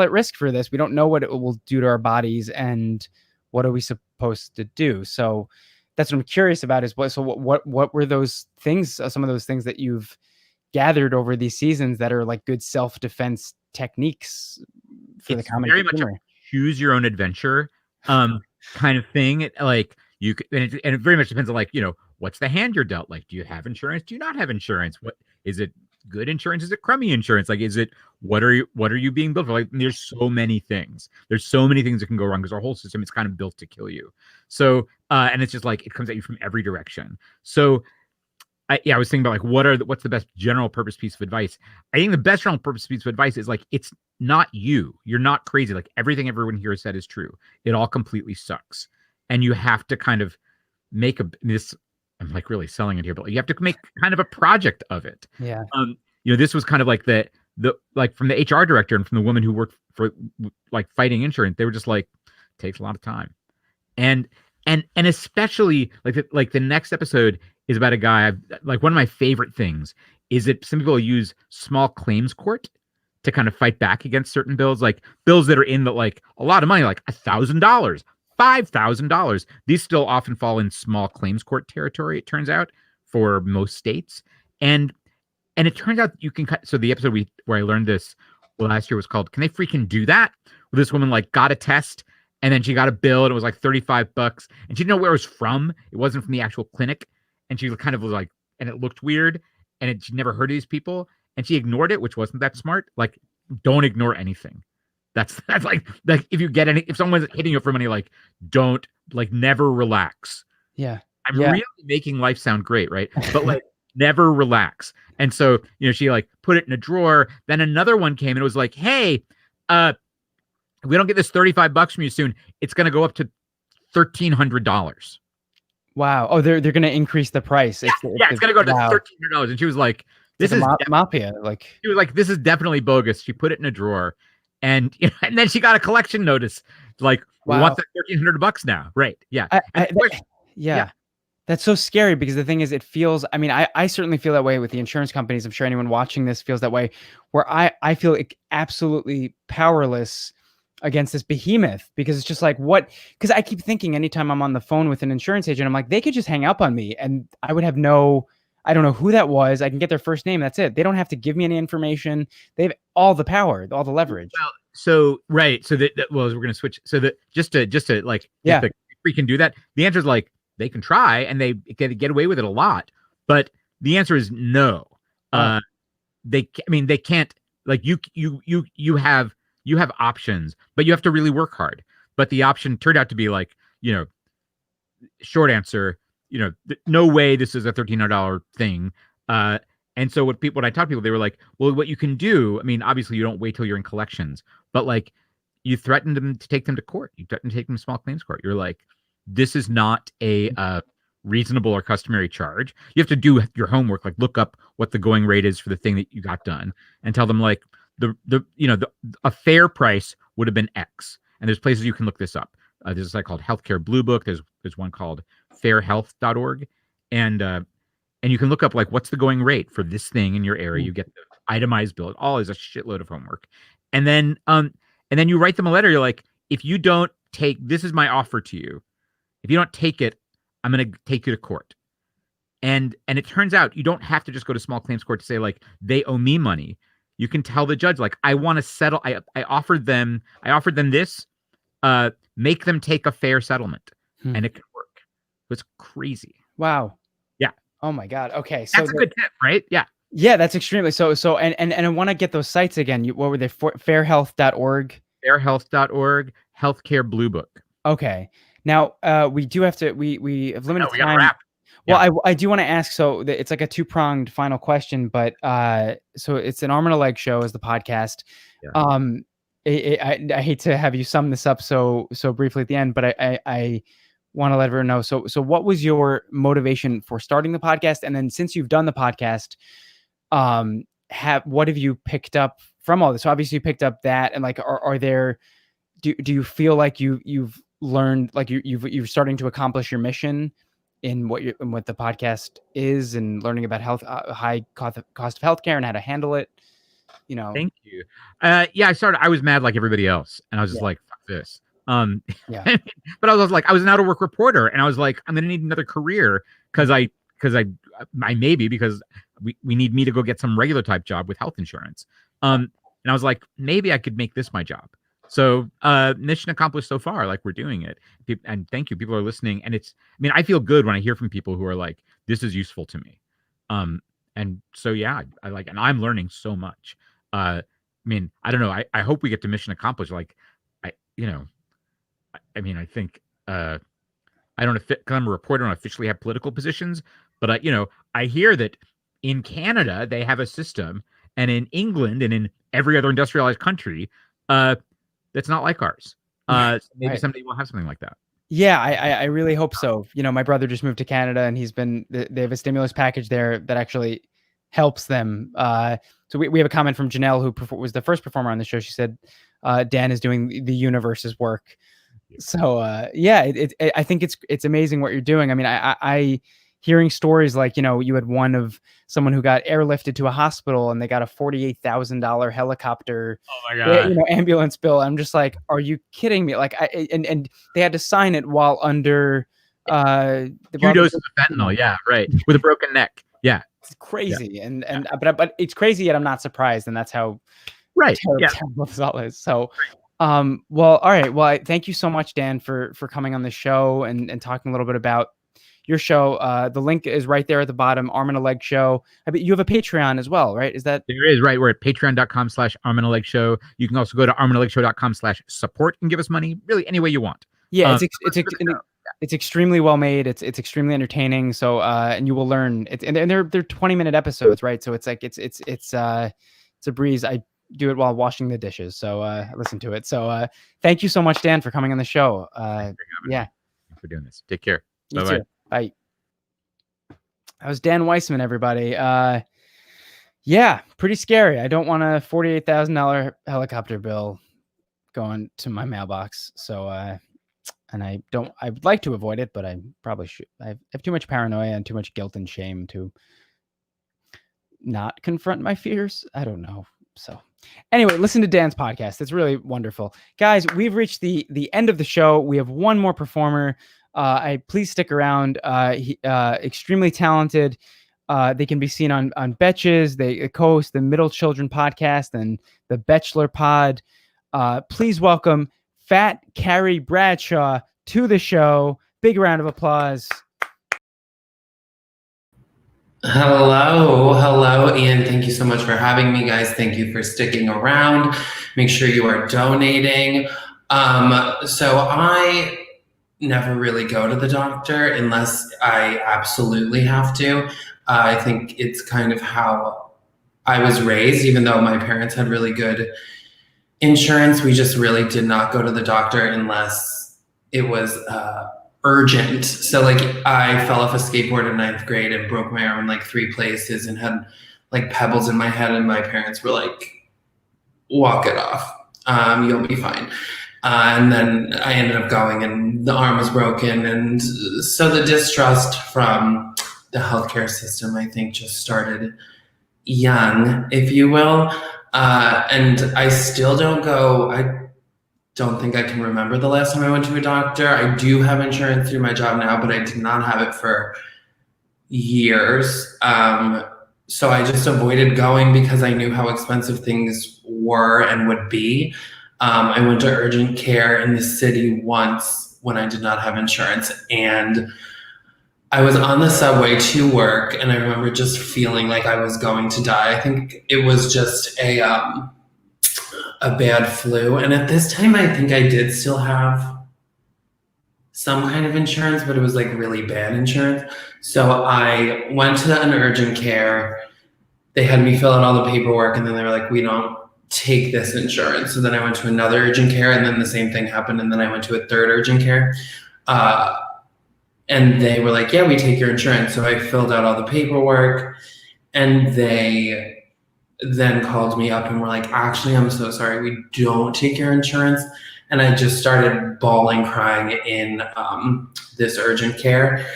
at risk for this. We don't know what it will do to our bodies, and what are we supposed to do? So that's what I'm curious about is what were those things, some of those things that you've gathered over these seasons that are like good self-defense techniques for the common very consumer? Much a choose your own adventure kind of thing. Like and it very much depends on what's the hand you're dealt? Like, do you have insurance? Do you not have insurance? What is it? Good insurance? Is it crummy insurance? Like, is it what are you being built for? Like, there's so many things. There's so many things that can go wrong because our whole system is kind of built to kill you. So, and it's just like it comes at you from every direction. So, I was thinking about what's the best general purpose piece of advice? I think the best general purpose piece of advice is like it's not you. You're not crazy. Like everything everyone here has said is true. It all completely sucks, and you have to kind of make this. I'm like really selling it here, but you have to make kind of a project of it. Yeah. This was kind of like the like from the HR director and from the woman who worked for like fighting insurance. They were just like, takes a lot of time. And especially like the next episode is about a guy. Like one of my favorite things is that some people use small claims court to kind of fight back against certain bills, like bills that are in like a lot of money, like $1,000. $5,000. These still often fall in small claims court territory, it turns out, for most states. And it turns out you can cut. So the episode where I learned this last year was called "Can They Freaking Do That?" where this woman like got a test and then she got a bill and it was like $35 and she didn't know where it was from. It wasn't from the actual clinic. And she kind of was like, and it looked weird and she never heard of these people and she ignored it, which wasn't that smart. Like, don't ignore anything. That's like if someone's hitting you for money, like don't, like never relax. Yeah. I'm really making life sound great, right? But like never relax. And so, she like put it in a drawer. Then another one came and it was like, hey, if we don't get this $35 from you soon, it's going to go up to $1,300. Wow. Oh, they're going to increase the price. Yeah, it's going to go to $1,300. And she was like, this is mafia. Like, she was like, this is definitely bogus. She put it in a drawer and and then she got a collection notice. Like, we want that $1,300 now. Right. Yeah. Yeah. That's so scary because the thing is, it feels, I mean, I certainly feel that way with the insurance companies. I'm sure anyone watching this feels that way, where I feel absolutely powerless against this behemoth, because it's just like, because I keep thinking anytime I'm on the phone with an insurance agent, I'm like, they could just hang up on me and I would have I don't know who that was. I can get their first name. That's it. They don't have to give me any information. They have all the power, all the leverage. Well, so, right. So we're going to switch. So that just to like, if we can do that, the answer is like, they can try and they get away with it a lot, but the answer is no. They can't, like you have options, but you have to really work hard. But the option turned out to be like, short answer, no way this is a $1,300 thing. And so what I talk to people, they were like, well, what you can do, I mean, obviously you don't wait till you're in collections, but like you threaten them to take them to court. You threaten to take them to small claims court. You're like, this is not a reasonable or customary charge. You have to do your homework, like look up what the going rate is for the thing that you got done, and tell them like a fair price would have been X. And there's places you can look this up. There's a site called Healthcare Blue Book. There's one called fairhealth.org, and you can look up like what's the going rate for this thing in your area. You get the itemized bill. It all is a shitload of homework, and then you write them a letter. You're like, if you don't take, this is my offer to you. If you don't take it, I'm going to take you to court. And it turns out you don't have to just go to small claims court to say like, they owe me money. You can tell the judge, like, I want to settle. I offered them this, make them take a fair settlement, and it can work. It's crazy. Wow. Yeah. Oh my God. Okay. So that's a good tip, right? Yeah. Yeah, that's extremely so. And I want to get those sites again. What were they? Fairhealth.org. Fairhealth.org. Healthcare Blue Book. Okay. Now, we do have to, we have limited we time. gotta wrap. Well, I do want to ask, so it's like a two-pronged final question, but so it's an arm and a leg show as the podcast. Yeah. I hate to have you sum this up so briefly at the end, but I want to let everyone know. So what was your motivation for starting the podcast? And then since you've done the podcast, what have you picked up from all this? So obviously you picked up that, and like, are there, do you feel like you've learned, like you're starting to accomplish your mission in what the podcast is, and learning about high cost of healthcare and how to handle it? Thank you. I was mad like everybody else, and I was just like, fuck this. But I was like, I was an out of work reporter, and I was like, I'm gonna need another career because we need me to go get some regular type job with health insurance. And I was like, maybe I could make this my job. So mission accomplished so far. Like, we're doing it, and thank you. People are listening, and I feel good when I hear from people who are like, this is useful to me. And so yeah, I like, and I'm learning so much. I don't know. I hope we get to mission accomplished. Like, I think I don't know, because I'm a reporter, I don't officially have political positions, but I hear that in Canada they have a system, and in England and in every other industrialized country, that's not like ours. Maybe someday we'll have something like that. Yeah, I really hope so. My brother just moved to Canada, and they have a stimulus package there that actually helps them. So we have a comment from Janelle, who was the first performer on the show. She said, Dan is doing the universe's work. So I think it's amazing what you're doing. I mean, I hearing stories like, you had one of someone who got airlifted to a hospital and they got a $48,000 helicopter ambulance bill. I'm just like, are you kidding me? Like, and they had to sign it while under 2 doses of fentanyl. Yeah, right. With a broken neck. Yeah. It's crazy. But it's crazy, yet I'm not surprised. And that's how terrible this all is. So Well, all right. Well, thank you so much, Dan, for coming on the show and talking a little bit about your show. The link is right there at the bottom, Arm and a Leg Show. I bet you have a Patreon as well, right? Is that? There is, right. We're at patreon.com/Arm and a Leg Show. You can also go to armandalegshow.com/support and give us money really any way you want. Yeah, it's extremely well made. It's extremely entertaining. So and you will learn it, and they're 20-minute episodes, right? So it's like it's a breeze. I do it while washing the dishes, so I listen to it. So thank you so much, Dan, for coming on the show. Yeah, Thanks for doing this. Take care. You Bye-bye. too. Bye. That was Dan Weissman, everybody. Yeah, pretty scary. I don't want a $48,000 helicopter bill going to my mailbox. So and I would like to avoid it, but I probably should. I have too much paranoia and too much guilt and shame to not confront my fears. I don't know. So anyway, listen to Dan's podcast. It's really wonderful. Guys, we've reached the end of the show. We have one more performer. Please stick around. He extremely talented. They can be seen on Betches. They co-host the Middle Children podcast and the Bachelor Pod. Please welcome Fat Carrie Bradshaw to the show. Big round of applause. Hello, Ian. Thank you so much for having me, guys. Thank you for sticking around. Make sure you are donating. So I never really go to the doctor unless I absolutely have to. I think it's kind of how I was raised, even though my parents had really good insurance. We just really did not go to the doctor unless it was urgent. So like I fell off a skateboard in 9th grade and broke my arm in like 3 places and had like pebbles in my head, and my parents were like, walk it off. You'll be fine. And then I ended up going and the arm was broken. And so the distrust from the healthcare system, I think, just started young, if you will. And I still don't go. I don't think I can remember the last time I went to a doctor. I do have insurance through my job now, but I did not have it for years. So I just avoided going because I knew how expensive things were and would be. I went to urgent care in the city once when I did not have insurance, and I was on the subway to work, and I remember just feeling like I was going to die. I think it was just a bad flu. And at this time, I think I did still have some kind of insurance, but it was like really bad insurance. So I went to an urgent care. They had me fill out all the paperwork, and then they were like, we don't take this insurance. So then I went to another urgent care, and then the same thing happened. And then I went to a third urgent care. And they were like, yeah, we take your insurance. So I filled out all the paperwork, and they then called me up and were like, actually, I'm so sorry, we don't take your insurance. And I just started bawling, crying in this urgent care.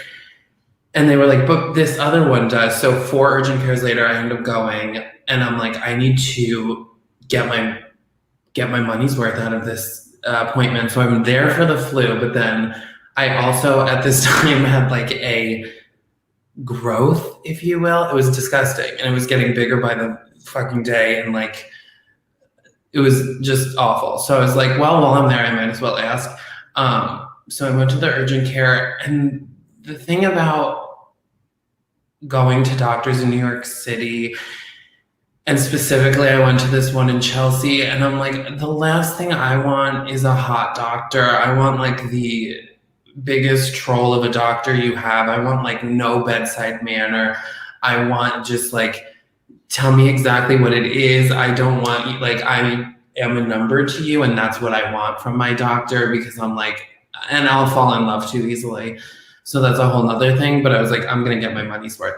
And they were like, but this other one does. So 4 urgent cares later, I ended up going, and I'm like, I need to get my money's worth out of this appointment. So I'm there for the flu, but then I also at this time had like a growth, if you will. It was disgusting, and it was getting bigger by the fucking day, and like it was just awful. So I was like, well, while I'm there, I might as well ask. So I went to the urgent care, and the thing about going to doctors in New York City, and specifically I went to this one in Chelsea, and I'm like, the last thing I want is a hot doctor. I want like the biggest troll of a doctor you have. I want like no bedside manner. I want just like, tell me exactly what it is. I don't want, like, I am a number to you, and that's what I want from my doctor, because I'm like, and I'll fall in love too easily. So that's a whole nother thing. But I was like, I'm going to get my money's worth.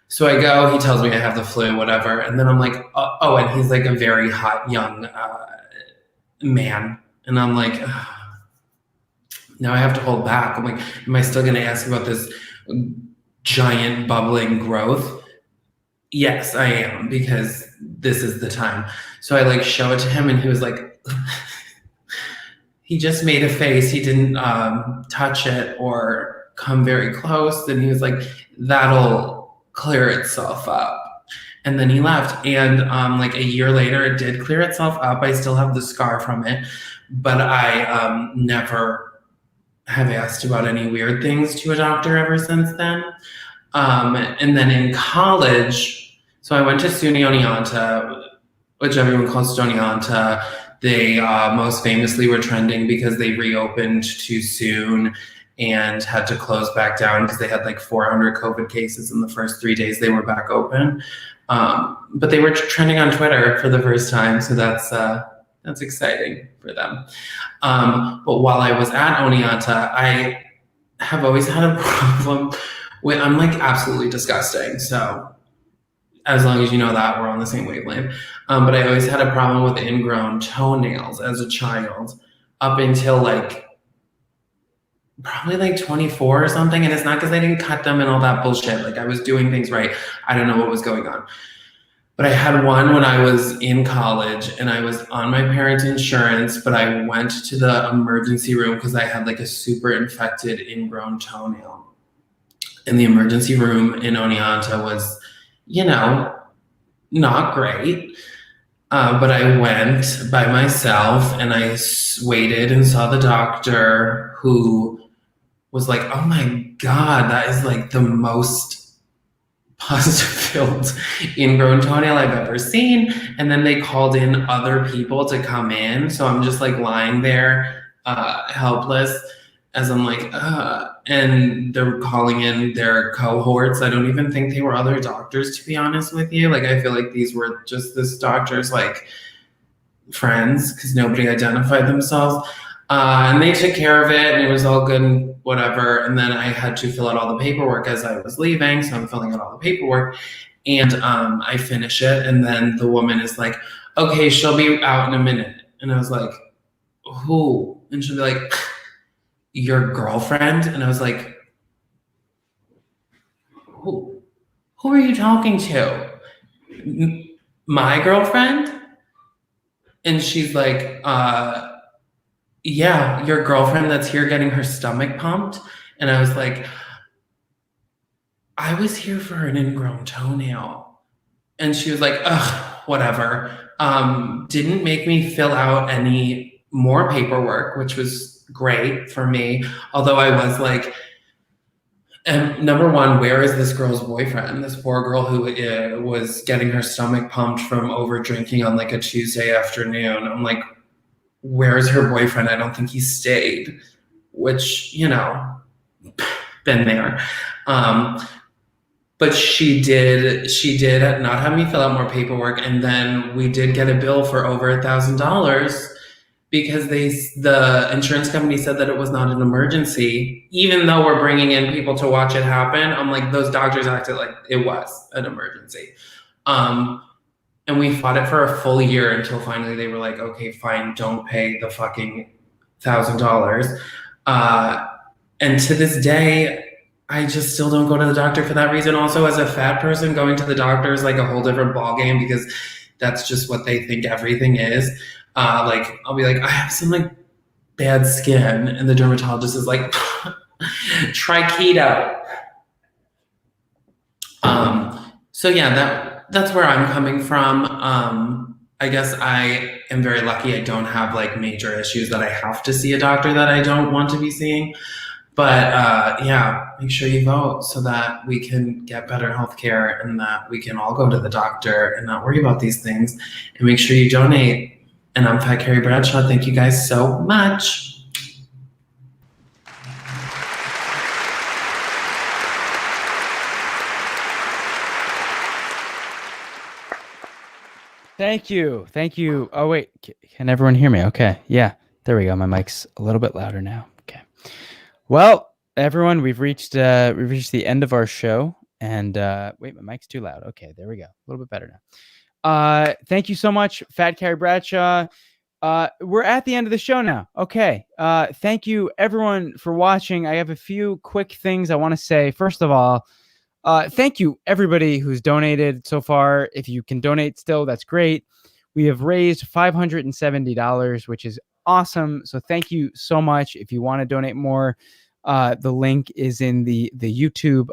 So I go, he tells me I have the flu, whatever. And then I'm like, oh, and he's like a very hot young man. And I'm like, now I have to hold back. I'm like, am I still going to ask about this giant bubbling growth? Yes, I am, because this is the time. So I like show it to him, and he was like, he just made a face. He didn't touch it or come very close. And he was like, that'll clear itself up. And then he left. And like a year later, it did clear itself up. I still have the scar from it, but I never have asked about any weird things to a doctor ever since then. And then in college, so I went to SUNY Oneonta, which everyone calls Stony Oneonta. They most famously were trending because they reopened too soon and had to close back down because they had like 400 COVID cases in the first 3 days they were back open. But they were trending on Twitter for the first time, so that's exciting for them. But while I was at Oneonta, I have always had a problem with, I'm like absolutely disgusting, so as long as you know that, we're on the same wavelength. But I always had a problem with ingrown toenails as a child up until like probably like 24 or something. And it's not because I didn't cut them and all that bullshit. Like I was doing things right. I don't know what was going on. But I had one when I was in college and I was on my parents' insurance, but I went to the emergency room because I had like a super infected ingrown toenail. And the emergency room in Oneonta was, you know, not great. But I went by myself and I waited and saw the doctor, who was like, oh my God, that is like the most pus-filled ingrown toenail I've ever seen. And then they called in other people to come in. So I'm just like lying there, helpless, as I'm like, and they're calling in their cohorts. I don't even think they were other doctors, to be honest with you. Like, I feel like these were just this doctor's like friends, because nobody identified themselves. And they took care of it and it was all good and whatever. And then I had to fill out all the paperwork as I was leaving. So I'm filling out all the paperwork and I finish it. And then the woman is like, okay, she'll be out in a minute. And I was like, who? And she'll be like, your girlfriend? And I was like, who are you talking to? My girlfriend? And she's like, yeah, your girlfriend that's here getting her stomach pumped. And I was like, I was here for an ingrown toenail. And she was like, ugh, whatever. Didn't make me fill out any more paperwork, which was great for me. Although I was like, number one, where is this girl's boyfriend? This poor girl who was getting her stomach pumped from over drinking on like a Tuesday afternoon. I'm like, where's her boyfriend? I don't think he stayed, which, you know, been there. But she did not have me fill out more paperwork. And then we did get a bill for over $1,000 because the insurance company said that it was not an emergency, even though we're bringing in people to watch it happen. I'm like, those doctors acted like it was an emergency. And we fought it for a full year until finally they were like, okay, fine, don't pay the fucking $1,000. And to this day, I just still don't go to the doctor for that reason. Also, as a fat person, going to the doctor is like a whole different ballgame because that's just what they think everything is. Like, I'll be like, I have some like bad skin. And the dermatologist is like, try keto. So yeah, that's where I'm coming from. I guess I am very lucky. I don't have like major issues that I have to see a doctor that I don't want to be seeing. But yeah, make sure you vote so that we can get better healthcare and that we can all go to the doctor and not worry about these things. And make sure you donate. And I'm Fat Carrie Bradshaw. Thank you guys so much. Thank you. Thank you. Oh, wait. Can everyone hear me? Okay. Yeah. There we go. My mic's a little bit louder now. Okay. Well, everyone, we've reached the end of our show. And wait, my mic's too loud. Okay. There we go. A little bit better now. Thank you so much, Fat Carrie Bradshaw. We're at the end of the show now. Okay. Thank you, everyone, for watching. I have a few quick things I want to say. First of all, thank you, everybody who's donated so far. If you can donate still, that's great. We have raised $570, which is awesome. So thank you so much. If you want to donate more, the link is in the YouTube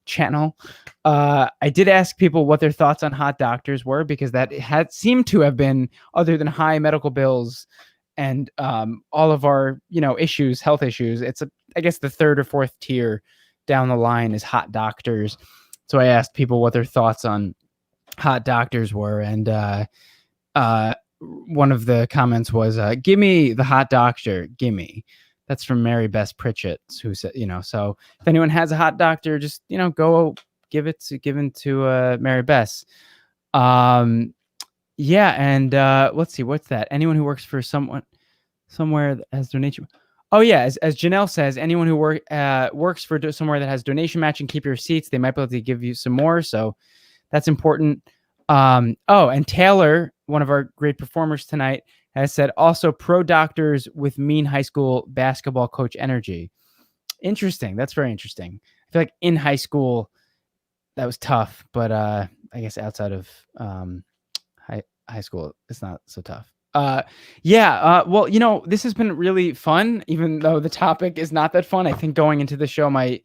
channel. I did ask people what their thoughts on hot doctors were, because that had seemed to have been, other than high medical bills and all of our, issues, health issues, it's I guess the third or fourth tier down the line is hot doctors. So I asked people what their thoughts on hot doctors were, and one of the comments was, "Gimme the hot doctor, gimme." That's from Mary Beth Pritchett, who said, so if anyone has a hot doctor, just, go give it to Mary Beth. Yeah. And let's see, what's that? Anyone who works for somewhere that has donation. Oh yeah. As Janelle says, anyone who works for somewhere that has donation matching, keep your receipts. They might be able to give you some more. So that's important. And Taylor, one of our great performers tonight, has said also pro doctors with mean high school basketball coach energy. Interesting. That's very interesting. I feel like in high school that was tough, but I guess outside of high school it's not so tough. Well, this has been really fun, even though the topic is not that fun. I think going into the show, my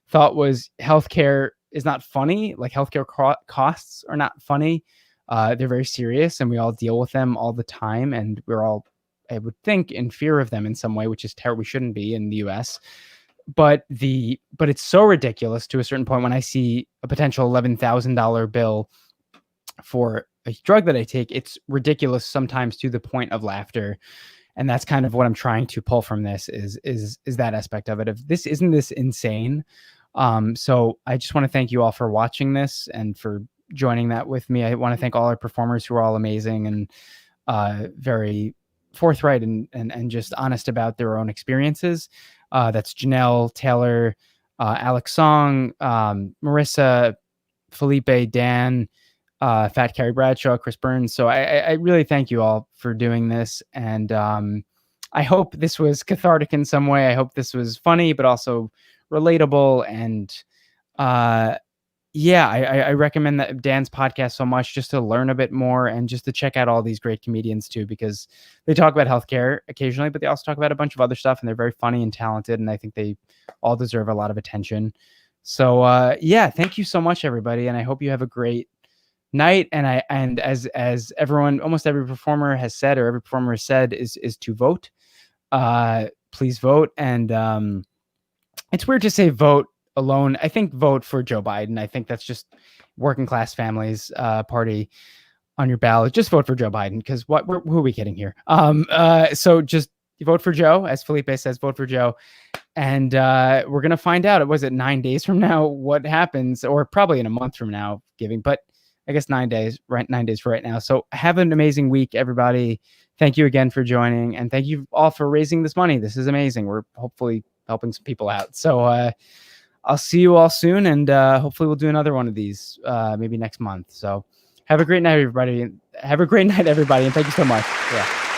thought was healthcare is not funny. Like healthcare costs are not funny. They're very serious, and we all deal with them all the time. And we're all, I would think, in fear of them in some way, which is terrible. We shouldn't be in the US. But it's so ridiculous to a certain point when I see a potential $11,000 bill for a drug that I take. It's ridiculous sometimes to the point of laughter. And that's kind of what I'm trying to pull from this is that aspect of it. If this isn't this insane. So I just want to thank you all for watching this and for joining that with me. I want to thank all our performers who are all amazing and very forthright and just honest about their own experiences. That's Janelle, Taylor, Alex Song, Marissa, Felipe, Dan, Fat Carrie Bradshaw, Chris Burns. So I really thank you all for doing this. And I hope this was cathartic in some way. I hope this was funny, but also relatable. And I recommend that Dan's podcast so much just to learn a bit more and just to check out all these great comedians too, because they talk about healthcare occasionally, but they also talk about a bunch of other stuff, and they're very funny and talented. And I think they all deserve a lot of attention. So thank you so much, everybody. And I hope you have a great night. And as everyone, almost every performer has said, or every performer has said, is to vote. Please vote. And it's weird to say vote alone. I think vote for Joe Biden. I think that's just working class families party on your ballot. Just vote for Joe Biden, because who are we kidding here? So just vote for Joe, as Felipe says, vote for Joe. And we're gonna find out. Was it 9 days from now what happens, or probably in a month from now, but I guess 9 days, right? 9 days for right now. So have an amazing week, everybody. Thank you again for joining, and thank you all for raising this money. This is amazing. We're hopefully helping some people out. So I'll see you all soon, and hopefully we'll do another one of these maybe next month. So have a great night, everybody. Have a great night, everybody, and thank you so much. Yeah.